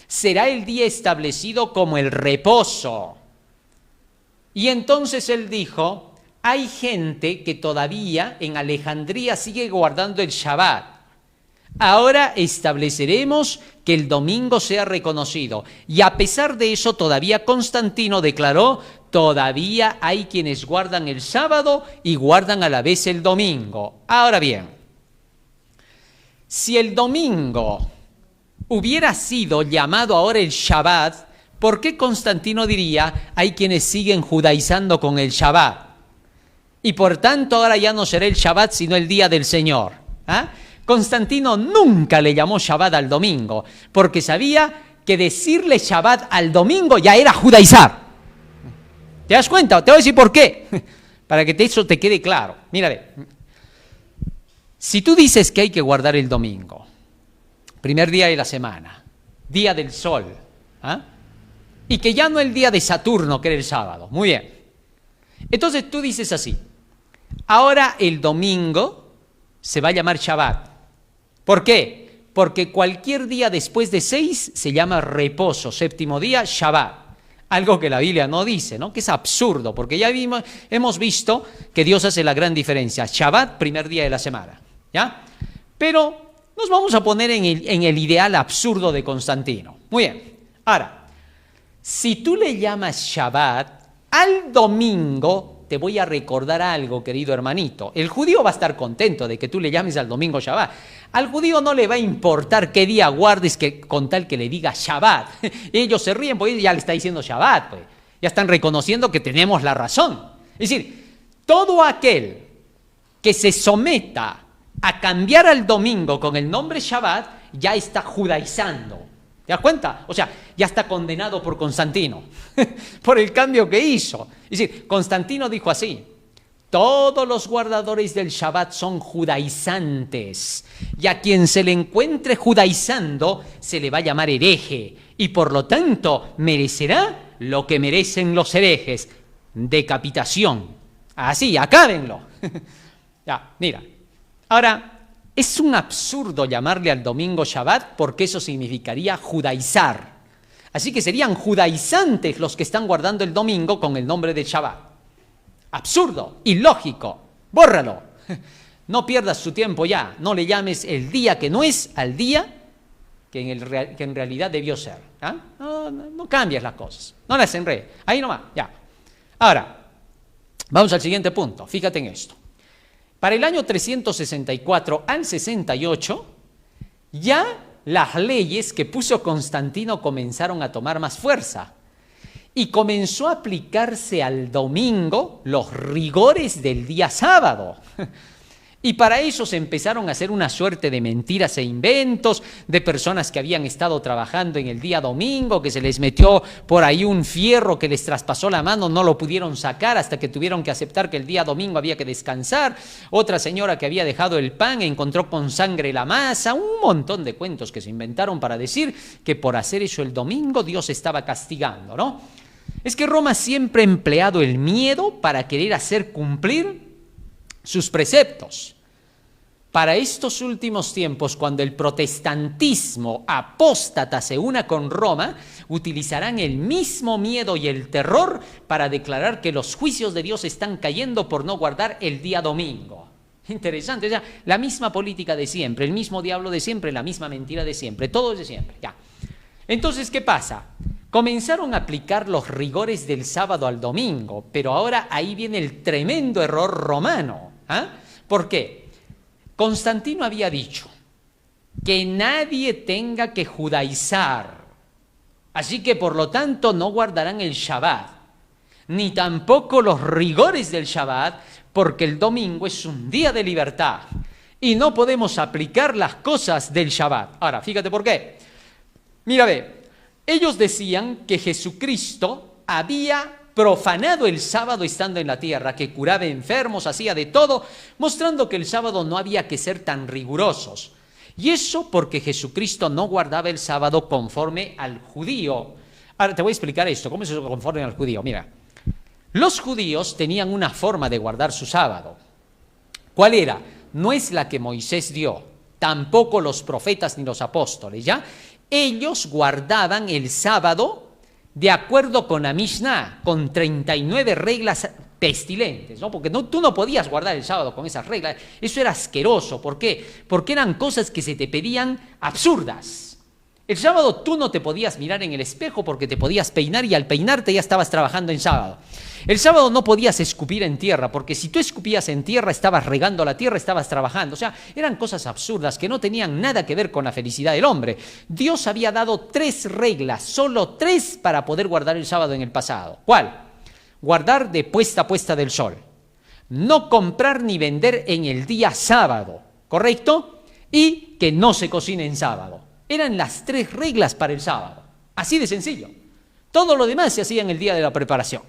será el día establecido como el reposo. Y entonces él dijo, hay gente que todavía en Alejandría sigue guardando el Shabbat. Ahora estableceremos que el domingo sea reconocido. Y a pesar de eso, todavía Constantino declaró, todavía hay quienes guardan el sábado y guardan a la vez el domingo. Ahora bien, si el domingo hubiera sido llamado ahora el Shabbat, ¿por qué Constantino diría, hay quienes siguen judaizando con el Shabbat? Y por tanto ahora ya no será el Shabbat sino el día del Señor. ¿Ah? Constantino nunca le llamó Shabbat al domingo, porque sabía que decirle Shabbat al domingo ya era judaizar. ¿Te das cuenta? Te voy a decir por qué, para que eso te quede claro. Mira, si tú dices que hay que guardar el domingo, primer día de la semana, día del sol, y que ya no el día de Saturno, que era el sábado, muy bien. Entonces tú dices así, ahora el domingo se va a llamar Shabbat. ¿Por qué? Porque cualquier día después de 6 se llama reposo, séptimo día, Shabbat. Algo que la Biblia no dice, ¿no? Que es absurdo, porque ya hemos visto que Dios hace la gran diferencia. Shabbat, primer día de la semana, ¿ya? Pero nos vamos a poner en el ideal absurdo de Constantino. Muy bien. Ahora, si tú le llamas Shabbat al domingo, te voy a recordar algo, querido hermanito. El judío va a estar contento de que tú le llames al domingo Shabbat. Al judío no le va a importar qué día guardes con tal que le diga Shabbat. Ellos se ríen porque ya le está diciendo Shabbat, pues. Ya están reconociendo que tenemos la razón. Es decir, todo aquel que se someta a cambiar al domingo con el nombre Shabbat ya está judaizando. ¿Te das cuenta? O sea, ya está condenado por Constantino, por el cambio que hizo. Es decir, Constantino dijo así: todos los guardadores del Shabbat son judaizantes, y a quien se le encuentre judaizando se le va a llamar hereje, y por lo tanto merecerá lo que merecen los herejes: decapitación. Así, acábenlo. Ya, mira. Ahora, es un absurdo llamarle al domingo Shabbat porque eso significaría judaizar. Así que serían judaizantes los que están guardando el domingo con el nombre de Shabbat. Absurdo, ilógico, bórralo. No pierdas tu tiempo ya, no le llames el día que no es al día que en realidad debió ser. ¿Ah? No cambies las cosas, no las enredes. Ahí nomás, ya. Ahora, vamos al siguiente punto, fíjate en esto. Para el año 364 al 68, ya las leyes que puso Constantino comenzaron a tomar más fuerza y comenzó a aplicarse al domingo los rigores del día sábado. Y para eso se empezaron a hacer una suerte de mentiras e inventos de personas que habían estado trabajando en el día domingo, que se les metió por ahí un fierro que les traspasó la mano, no lo pudieron sacar hasta que tuvieron que aceptar que el día domingo había que descansar. Otra señora que había dejado el pan encontró con sangre la masa. Un montón de cuentos que se inventaron para decir que por hacer eso el domingo Dios estaba castigando, ¿no? Es que Roma siempre ha empleado el miedo para querer hacer cumplir sus preceptos. Para estos últimos tiempos, cuando el protestantismo apóstata se una con Roma, utilizarán el mismo miedo y el terror para declarar que los juicios de Dios están cayendo por no guardar el día domingo. Interesante, o sea, la misma política de siempre, el mismo diablo de siempre, la misma mentira de siempre, todo es de siempre. Ya. Entonces, ¿qué pasa? Comenzaron a aplicar los rigores del sábado al domingo, pero ahora ahí viene el tremendo error romano. ¿Por qué? Constantino había dicho que nadie tenga que judaizar, así que por lo tanto no guardarán el Shabbat, ni tampoco los rigores del Shabbat, porque el domingo es un día de libertad y no podemos aplicar las cosas del Shabbat. Ahora, fíjate por qué. Mira, ve, ellos decían que Jesucristo había profanado el sábado estando en la tierra, que curaba enfermos, hacía de todo, mostrando que el sábado no había que ser tan rigurosos. Y eso porque Jesucristo no guardaba el sábado conforme al judío. Ahora te voy a explicar esto, ¿cómo es eso conforme al judío? Mira, los judíos tenían una forma de guardar su sábado. ¿Cuál era? No es la que Moisés dio, tampoco los profetas ni los apóstoles, ¿ya? Ellos guardaban el sábado de acuerdo con la Mishnah, con 39 reglas pestilentes, ¿no? Porque tú no podías guardar el sábado con esas reglas, eso era asqueroso. ¿Por qué? Porque eran cosas que se te pedían absurdas. El sábado tú no te podías mirar en el espejo porque te podías peinar y al peinarte ya estabas trabajando en sábado. El sábado no podías escupir en tierra porque si tú escupías en tierra estabas regando la tierra, estabas trabajando. O sea, eran cosas absurdas que no tenían nada que ver con la felicidad del hombre. Dios había dado 3 reglas, solo 3 para poder guardar el sábado en el pasado. ¿Cuál? Guardar de puesta a puesta del sol. No comprar ni vender en el día sábado, ¿correcto? Y que no se cocine en sábado. Eran las 3 reglas para el sábado. Así de sencillo. Todo lo demás se hacía en el día de la preparación.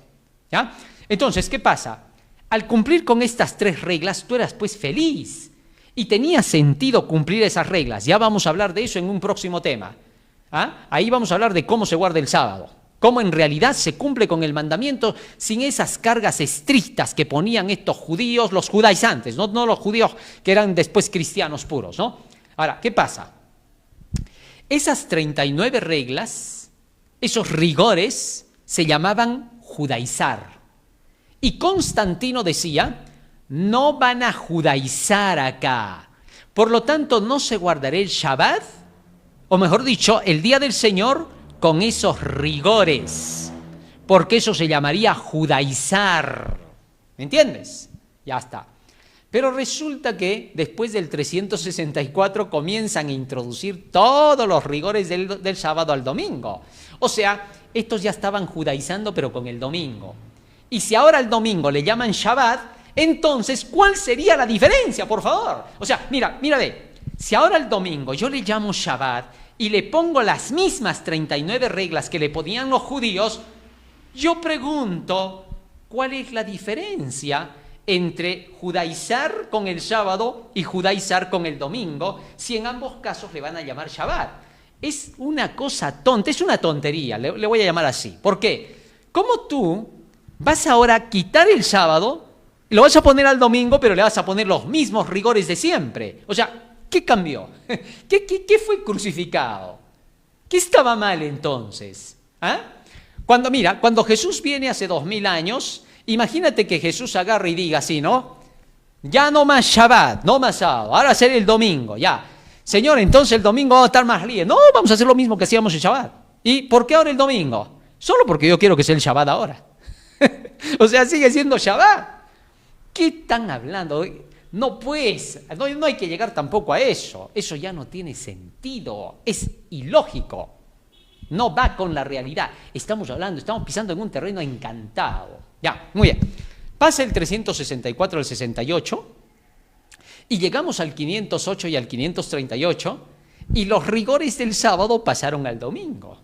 ¿Ya? Entonces, ¿qué pasa? Al cumplir con estas 3 reglas, tú eras pues feliz. Y tenía sentido cumplir esas reglas. Ya vamos a hablar de eso en un próximo tema. Ahí vamos a hablar de cómo se guarda el sábado. Cómo en realidad se cumple con el mandamiento sin esas cargas estrictas que ponían estos judíos, los judaizantes, no los judíos que eran después cristianos puros, ¿no? Ahora, ¿qué pasa? Esas 39 reglas, esos rigores, se llamaban judaizar. Y Constantino decía, no van a judaizar acá. Por lo tanto, no se guardará el Shabbat, o mejor dicho, el día del Señor, con esos rigores. Porque eso se llamaría judaizar. ¿Me entiendes? Ya está. Pero resulta que después del 364 comienzan a introducir todos los rigores del sábado al domingo. O sea, estos ya estaban judaizando pero con el domingo. Y si ahora al domingo le llaman Shabbat, entonces, ¿cuál sería la diferencia, por favor? O sea, mira, ve, si ahora al domingo yo le llamo Shabbat y le pongo las mismas 39 reglas que le ponían los judíos, yo pregunto, ¿cuál es la diferencia entre judaizar con el sábado y judaizar con el domingo, si en ambos casos le van a llamar Shabbat? Es una cosa tonta, es una tontería, le voy a llamar así. ¿Por qué? ¿Cómo tú vas ahora a quitar el sábado, lo vas a poner al domingo, pero le vas a poner los mismos rigores de siempre? O sea, ¿qué cambió? ¿Qué fue crucificado? ¿Qué estaba mal entonces? ¿Ah? Cuando Jesús viene hace 2000 años, imagínate que Jesús agarre y diga así, ¿no? Ya no más Shabbat, no más sábado, ahora será el domingo, ya. Señor, entonces el domingo vamos a estar más libres. No, vamos a hacer lo mismo que hacíamos el Shabbat. ¿Y por qué ahora el domingo? Solo porque yo quiero que sea el Shabbat ahora. O sea, sigue siendo Shabbat. ¿Qué están hablando? No pues, no hay que llegar tampoco a eso. Eso ya no tiene sentido, es ilógico. No va con la realidad. Estamos pisando en un terreno encantado. Ya, muy bien. Pasa el 364 al 68 y llegamos al 508 y al 538 y los rigores del sábado pasaron al domingo.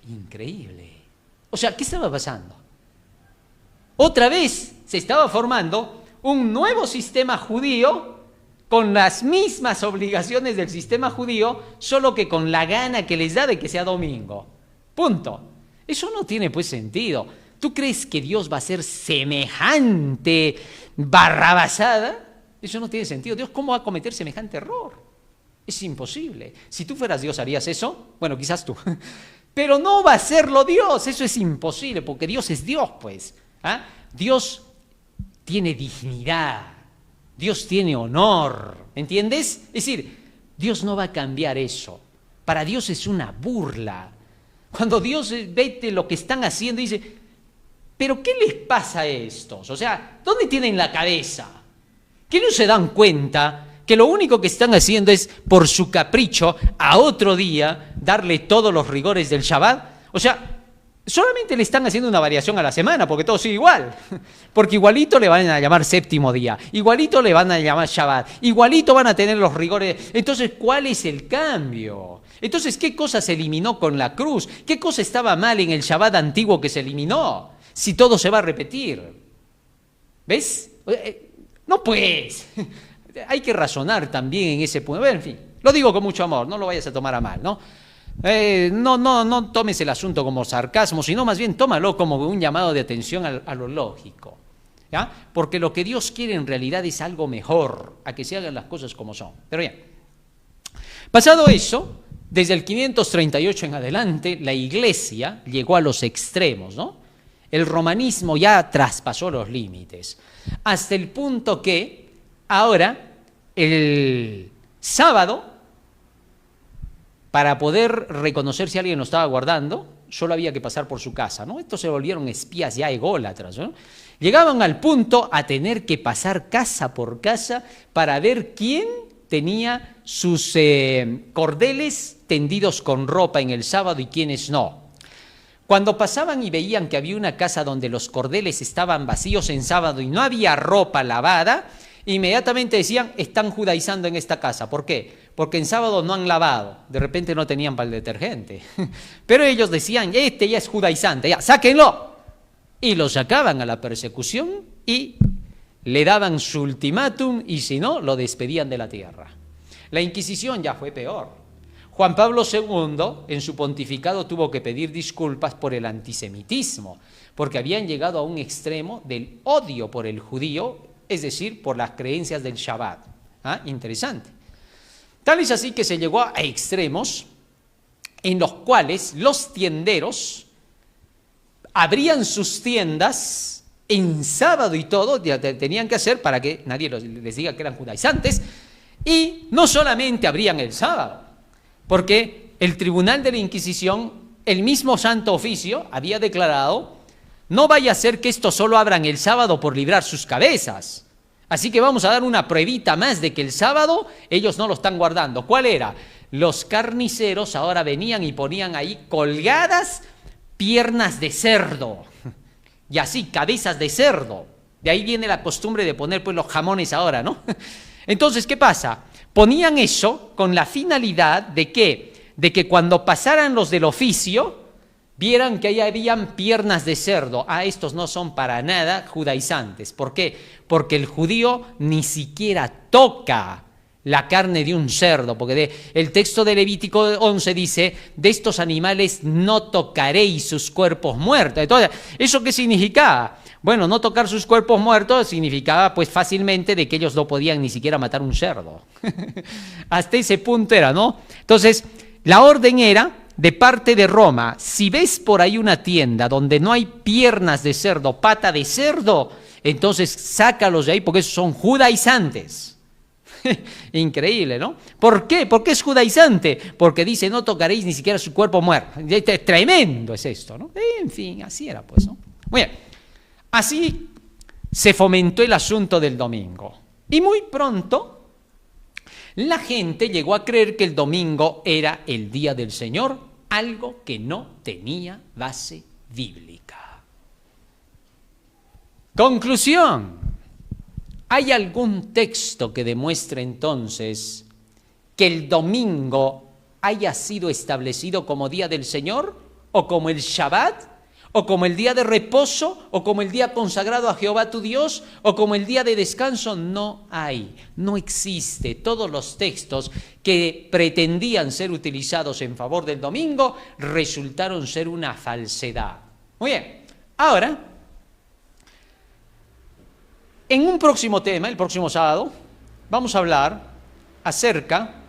Increíble. O sea, ¿qué estaba pasando? Otra vez se estaba formando un nuevo sistema judío con las mismas obligaciones del sistema judío, solo que con la gana que les da de que sea domingo. Punto. Eso no tiene pues sentido. ¿Tú crees que Dios va a ser semejante barrabasada? Eso no tiene sentido. Dios, ¿cómo va a cometer semejante error? Es imposible. Si tú fueras Dios, ¿harías eso? Bueno, quizás tú. Pero no va a serlo Dios. Eso es imposible, porque Dios es Dios, pues. ¿Ah? Dios tiene dignidad. Dios tiene honor, ¿entiendes? Es decir, Dios no va a cambiar eso. Para Dios es una burla. Cuando Dios ve lo que están haciendo, dice, ¿pero qué les pasa a estos? O sea, ¿dónde tienen la cabeza? ¿Que no se dan cuenta que lo único que están haciendo es, por su capricho, a otro día, darle todos los rigores del Shabbat? O sea, solamente le están haciendo una variación a la semana, porque todo sigue igual. Porque igualito le van a llamar séptimo día, igualito le van a llamar Shabbat, igualito van a tener los rigores. Entonces, ¿cuál es el cambio? Entonces, ¿qué cosa se eliminó con la cruz? ¿Qué cosa estaba mal en el Shabbat antiguo que se eliminó? Si todo se va a repetir. ¿Ves? No pues. Hay que razonar también en ese punto. En fin, lo digo con mucho amor, no lo vayas a tomar a mal, ¿no? No tomes el asunto como sarcasmo, sino más bien tómalo como un llamado de atención a lo lógico, ¿ya? Porque lo que Dios quiere en realidad es algo mejor, a que se hagan las cosas como son. Pero bien, pasado eso, desde el 538 en adelante, la Iglesia llegó a los extremos, ¿no? El romanismo ya traspasó los límites, hasta el punto que ahora el sábado, para poder reconocer si alguien lo estaba guardando, solo había que pasar por su casa, ¿no? Estos se volvieron espías ya ególatras, ¿no? Llegaban al punto a tener que pasar casa por casa para ver quién tenía sus cordeles tendidos con ropa en el sábado y quiénes no. Cuando pasaban y veían que había una casa donde los cordeles estaban vacíos en sábado y no había ropa lavada, inmediatamente decían, están judaizando en esta casa. ¿Por qué? Porque en sábado no han lavado, de repente no tenían para el detergente. Pero ellos decían, este ya es judaizante, ya, sáquenlo. Y lo sacaban a la persecución y le daban su ultimátum y si no, lo despedían de la tierra. La Inquisición ya fue peor. Juan Pablo II, en su pontificado, tuvo que pedir disculpas por el antisemitismo, porque habían llegado a un extremo del odio por el judío, es decir, por las creencias del Shabbat. ¿Ah? Interesante. Tal es así que se llegó a extremos en los cuales los tienderos abrían sus tiendas en sábado y todo, tenían que hacer para que nadie les diga que eran judaizantes, y no solamente abrían el sábado, porque el tribunal de la Inquisición, el mismo Santo Oficio, había declarado, no vaya a ser que estos solo abran el sábado por librar sus cabezas. Así que vamos a dar una pruebita más de que el sábado ellos no lo están guardando. ¿Cuál era? Los carniceros ahora venían y ponían ahí colgadas piernas de cerdo. Y así, cabezas de cerdo. De ahí viene la costumbre de poner pues los jamones ahora, ¿no? Entonces, ¿qué pasa? Ponían eso con la finalidad de que cuando pasaran los del oficio, vieran que ahí habían piernas de cerdo. Estos no son para nada judaizantes. ¿Por qué? Porque el judío ni siquiera toca la carne de un cerdo, porque el texto de Levítico 11 dice, de estos animales no tocaréis sus cuerpos muertos. Entonces, ¿eso qué significaba? Bueno, no tocar sus cuerpos muertos significaba pues fácilmente de que ellos no podían ni siquiera matar un cerdo. Hasta ese punto era, ¿no? Entonces, la orden era de parte de Roma, si ves por ahí una tienda donde no hay piernas de cerdo, pata de cerdo, entonces sácalos de ahí porque esos son judaizantes. Increíble, ¿no? ¿Por qué? ¿Por qué es judaizante? Porque dice, no tocaréis ni siquiera su cuerpo muerto. Tremendo es esto, ¿no? En fin, así era pues, ¿no? Muy bien, así se fomentó el asunto del domingo. Y muy pronto la gente llegó a creer que el domingo era el día del Señor, algo que no tenía base bíblica. Conclusión. ¿Hay algún texto que demuestre entonces que el domingo haya sido establecido como día del Señor, o como el Shabbat, o como el día de reposo, o como el día consagrado a Jehová tu Dios, o como el día de descanso? No hay, no existe. Todos los textos que pretendían ser utilizados en favor del domingo resultaron ser una falsedad. Muy bien, ahora, en un próximo tema, el próximo sábado, vamos a hablar acerca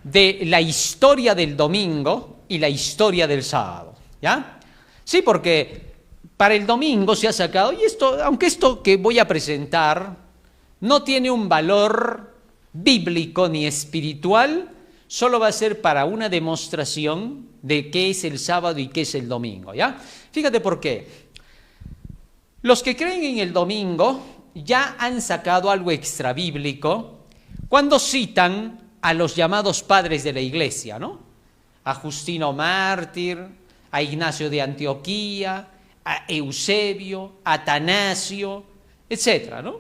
de la historia del domingo y la historia del sábado, ¿ya? Sí, porque para el domingo se ha sacado, y esto, aunque esto que voy a presentar no tiene un valor bíblico ni espiritual, solo va a ser para una demostración de qué es el sábado y qué es el domingo, ¿ya? Fíjate por qué. Los que creen en el domingo ya han sacado algo extrabíblico cuando citan a los llamados padres de la iglesia, ¿no? A Justino Mártir, a Ignacio de Antioquía, a Eusebio, a Atanasio, etcétera, ¿no?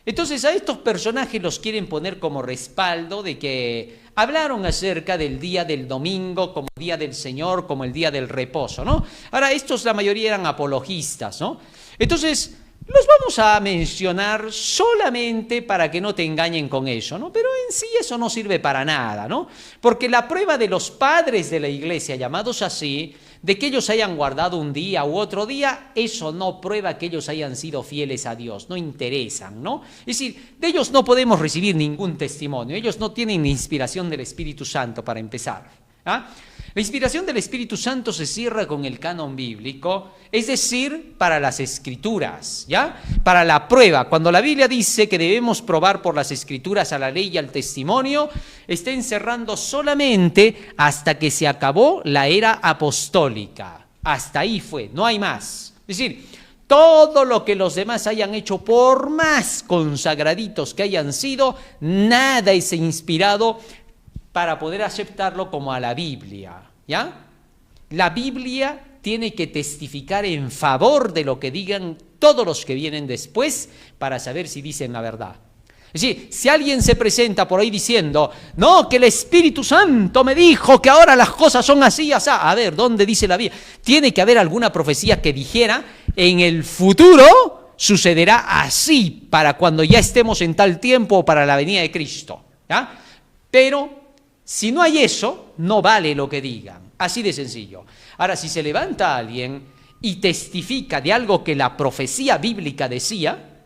Entonces a estos personajes los quieren poner como respaldo de que hablaron acerca del día del domingo como día del Señor, como el día del reposo, ¿no? Ahora, estos la mayoría eran apologistas, ¿no? Entonces, los vamos a mencionar solamente para que no te engañen con eso, ¿no? Pero en sí eso no sirve para nada, ¿no? Porque la prueba de los padres de la iglesia, llamados así, de que ellos hayan guardado un día u otro día, eso no prueba que ellos hayan sido fieles a Dios, no interesan, ¿no? Es decir, de ellos no podemos recibir ningún testimonio, ellos no tienen inspiración del Espíritu Santo para empezar, ¿ah? La inspiración del Espíritu Santo se cierra con el canon bíblico, es decir, para las Escrituras, ¿ya? Para la prueba. Cuando la Biblia dice que debemos probar por las Escrituras a la ley y al testimonio, está encerrando solamente hasta que se acabó la era apostólica. Hasta ahí fue, no hay más. Es decir, todo lo que los demás hayan hecho, por más consagraditos que hayan sido, nada es inspirado para poder aceptarlo como a la Biblia, ¿ya? La Biblia tiene que testificar en favor de lo que digan todos los que vienen después para saber si dicen la verdad. Es decir, si alguien se presenta por ahí diciendo, no, que el Espíritu Santo me dijo que ahora las cosas son así, así, a ver, ¿dónde dice la Biblia? Tiene que haber alguna profecía que dijera, en el futuro sucederá así, para cuando ya estemos en tal tiempo o para la venida de Cristo, ¿ya? Pero si no hay eso, no vale lo que digan. Así de sencillo. Ahora, si se levanta alguien y testifica de algo que la profecía bíblica decía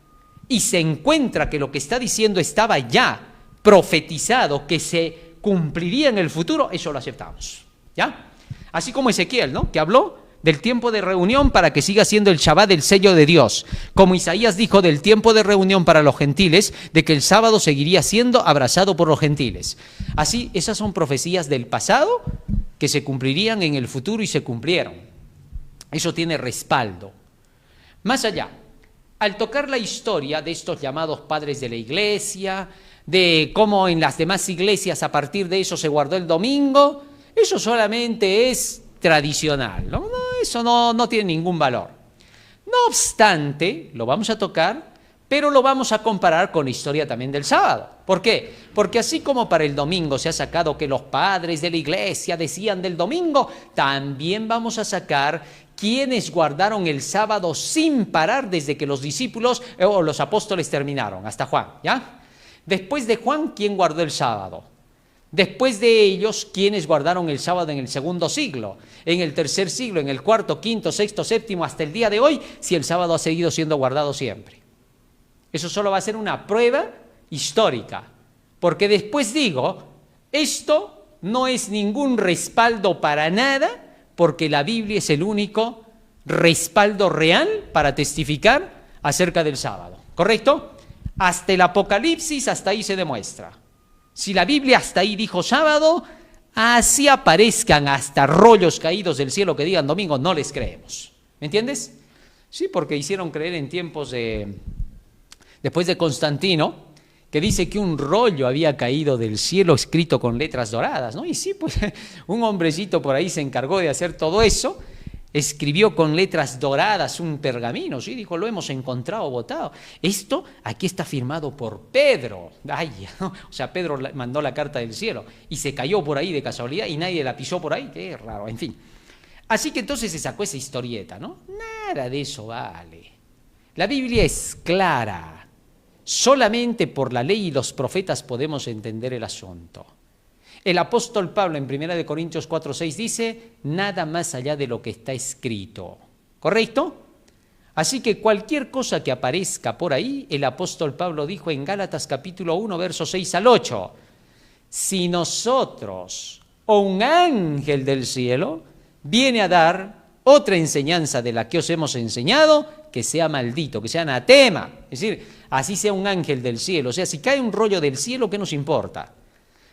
y se encuentra que lo que está diciendo estaba ya profetizado, que se cumpliría en el futuro, eso lo aceptamos, ¿ya? Así como Ezequiel, ¿no? Que habló del tiempo de reunión para que siga siendo el Shabbat el sello de Dios. Como Isaías dijo del tiempo de reunión para los gentiles, de que el sábado seguiría siendo abrazado por los gentiles. Así, esas son profecías del pasado que se cumplirían en el futuro y se cumplieron. Eso tiene respaldo. Más allá, al tocar la historia de estos llamados padres de la iglesia, de cómo en las demás iglesias a partir de eso se guardó el domingo, eso solamente es tradicional, ¿no? Eso no tiene ningún valor. No obstante, lo vamos a tocar, pero lo vamos a comparar con la historia también del sábado. ¿Por qué? Porque así como para el domingo se ha sacado que los padres de la iglesia decían del domingo, también vamos a sacar quienes guardaron el sábado sin parar desde que los discípulos o los apóstoles terminaron, hasta Juan, ¿ya? Después de Juan, ¿quién guardó el sábado? Después de ellos, ¿quiénes guardaron el sábado en el segundo siglo? En el tercer siglo, en el cuarto, quinto, sexto, séptimo, hasta el día de hoy, si el sábado ha seguido siendo guardado siempre. Eso solo va a ser una prueba histórica, porque después digo, esto no es ningún respaldo para nada, porque la Biblia es el único respaldo real para testificar acerca del sábado, ¿correcto? Hasta el Apocalipsis, hasta ahí se demuestra. Si la Biblia hasta ahí dijo sábado, así aparezcan hasta rollos caídos del cielo que digan domingo, no les creemos. ¿Me entiendes? Sí, porque hicieron creer en tiempos después de Constantino, que dice que un rollo había caído del cielo escrito con letras doradas, ¿no? Y sí, pues un hombrecito por ahí se encargó de hacer todo eso, escribió con letras doradas un pergamino, sí, dijo, lo hemos encontrado botado. Esto aquí está firmado por Pedro. Ay, ¿no? O sea, Pedro mandó la carta del cielo y se cayó por ahí de casualidad y nadie la pisó por ahí, qué raro, en fin. Así que entonces se sacó esa historieta, ¿no? Nada de eso vale. La Biblia es clara. Solamente por la ley y los profetas podemos entender el asunto. El apóstol Pablo en 1 Corintios 4:6 dice, nada más allá de lo que está escrito. ¿Correcto? Así que cualquier cosa que aparezca por ahí, el apóstol Pablo dijo en Gálatas capítulo 1, versos 6 al 8, si nosotros o un ángel del cielo viene a dar otra enseñanza de la que os hemos enseñado, que sea maldito, que sea anatema. Es decir, así sea un ángel del cielo. O sea, si cae un rollo del cielo, ¿qué nos importa?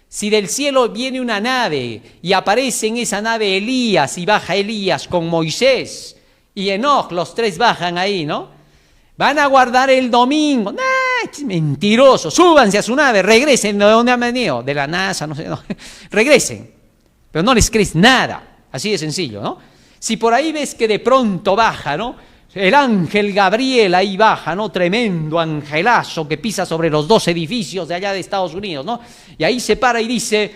Si del cielo viene una nave y aparece en esa nave Elías y baja Elías con Moisés y Enoc, los tres bajan ahí, ¿no? Van a guardar el domingo. ¡Nah! Es mentiroso. Súbanse a su nave, regresen de donde han venido, de la NASA, no sé, no. Regresen. Pero no les crees nada. Así de sencillo, ¿no? Si por ahí ves que de pronto baja, ¿no? El ángel Gabriel ahí baja, ¿no? Tremendo angelazo que pisa sobre los 2 edificios de allá de Estados Unidos, ¿no? Y ahí se para y dice,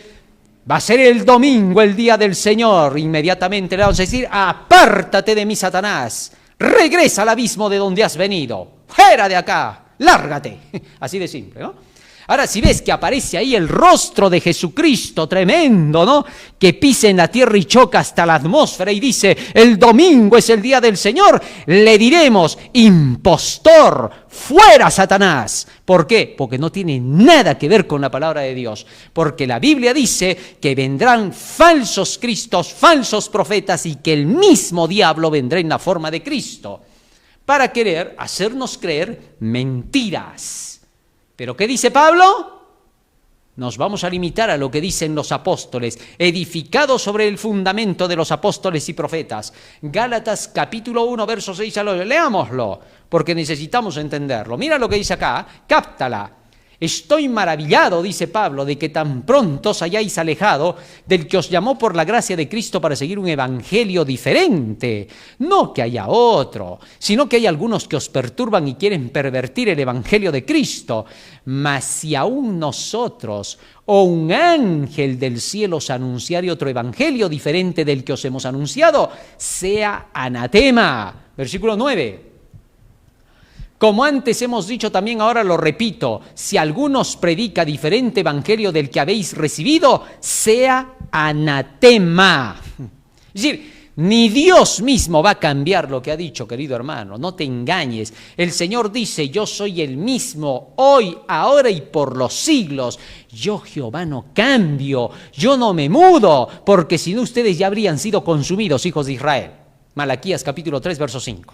va a ser el domingo, el día del Señor. Inmediatamente le vamos a decir, apártate de mí, Satanás. Regresa al abismo de donde has venido. Fuera de acá, lárgate. Así de simple, ¿no? Ahora, si ves que aparece ahí el rostro de Jesucristo tremendo, ¿no? Que pisa en la tierra y choca hasta la atmósfera y dice, el domingo es el día del Señor, le diremos, impostor, fuera Satanás. ¿Por qué? Porque no tiene nada que ver con la palabra de Dios. Porque la Biblia dice que vendrán falsos cristos, falsos profetas y que el mismo diablo vendrá en la forma de Cristo para querer hacernos creer mentiras. ¿Pero qué dice Pablo? Nos vamos a limitar a lo que dicen los apóstoles, edificados sobre el fundamento de los apóstoles y profetas. Gálatas capítulo 1, verso 6 al 8. Leámoslo, porque necesitamos entenderlo. Mira lo que dice acá, cáptala. Estoy maravillado, dice Pablo, de que tan pronto os hayáis alejado del que os llamó por la gracia de Cristo para seguir un evangelio diferente. No que haya otro, sino que hay algunos que os perturban y quieren pervertir el evangelio de Cristo. Mas si aún nosotros o un ángel del cielo os anunciare otro evangelio diferente del que os hemos anunciado, sea anatema. Versículo 9. Como antes hemos dicho, también ahora lo repito, si alguno os predica diferente evangelio del que habéis recibido, sea anatema. Es decir, ni Dios mismo va a cambiar lo que ha dicho, querido hermano, no te engañes. El Señor dice, yo soy el mismo hoy, ahora y por los siglos. Yo, Jehová, no cambio, yo no me mudo, porque si no ustedes ya habrían sido consumidos, hijos de Israel. Malaquías capítulo 3, verso 5.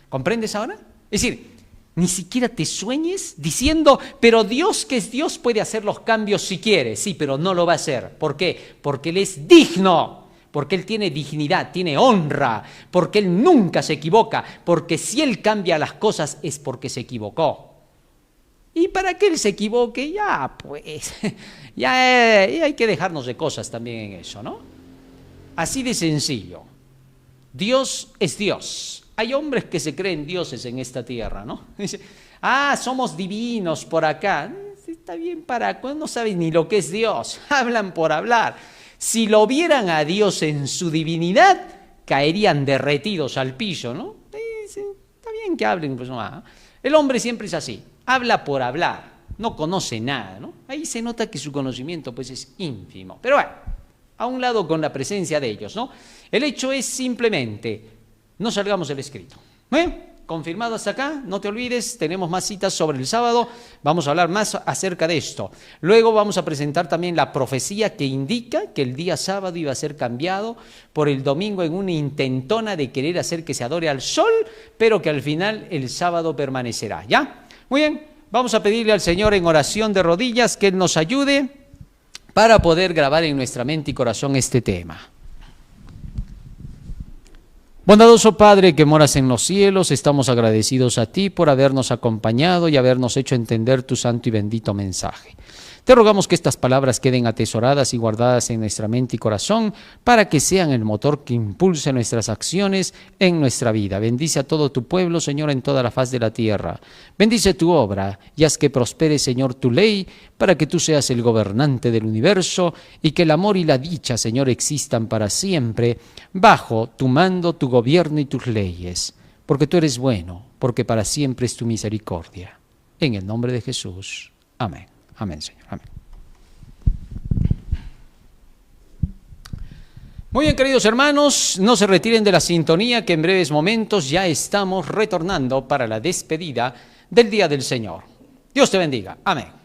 ¿Comprendes ahora? Es decir, ni siquiera te sueñes diciendo, pero Dios que es Dios puede hacer los cambios si quiere. Sí, pero no lo va a hacer. ¿Por qué? Porque Él es digno. porque Él tiene dignidad, tiene honra, porque Él nunca se equivoca, porque si Él cambia las cosas es porque se equivocó. Y para que Él se equivoque, ya pues, ya hay que dejarnos de cosas también en eso, ¿no? Así de sencillo. Dios es Dios. Hay hombres que se creen dioses en esta tierra, ¿no? Dice, somos divinos por acá. Está bien, no saben ni lo que es Dios. Hablan por hablar. Si lo vieran a Dios en su divinidad, caerían derretidos al piso, ¿no? Está bien que hablen, pues no. El hombre siempre es así. Habla por hablar, no conoce nada, ¿no? Ahí se nota que su conocimiento pues es ínfimo. Pero bueno, a un lado con la presencia de ellos, ¿no? El hecho es simplemente, no salgamos del escrito. Confirmado hasta acá, no te olvides, tenemos más citas sobre el sábado, vamos a hablar más acerca de esto. Luego vamos a presentar también la profecía que indica que el día sábado iba a ser cambiado por el domingo en una intentona de querer hacer que se adore al sol, pero que al final el sábado permanecerá, ¿ya? Muy bien, vamos a pedirle al Señor en oración de rodillas que Él nos ayude para poder grabar en nuestra mente y corazón este tema. Bondadoso Padre que moras en los cielos, estamos agradecidos a ti por habernos acompañado y habernos hecho entender tu santo y bendito mensaje. Te rogamos que estas palabras queden atesoradas y guardadas en nuestra mente y corazón para que sean el motor que impulse nuestras acciones en nuestra vida. Bendice a todo tu pueblo, Señor, en toda la faz de la tierra. Bendice tu obra y haz que prospere, Señor, tu ley para que tú seas el gobernante del universo y que el amor y la dicha, Señor, existan para siempre bajo tu mando, tu gobierno y tus leyes. Porque tú eres bueno, porque para siempre es tu misericordia. En el nombre de Jesús. Amén. Amén, Señor. Amén. Muy bien, queridos hermanos, no se retiren de la sintonía que en breves momentos ya estamos retornando para la despedida del Día del Señor. Dios te bendiga. Amén.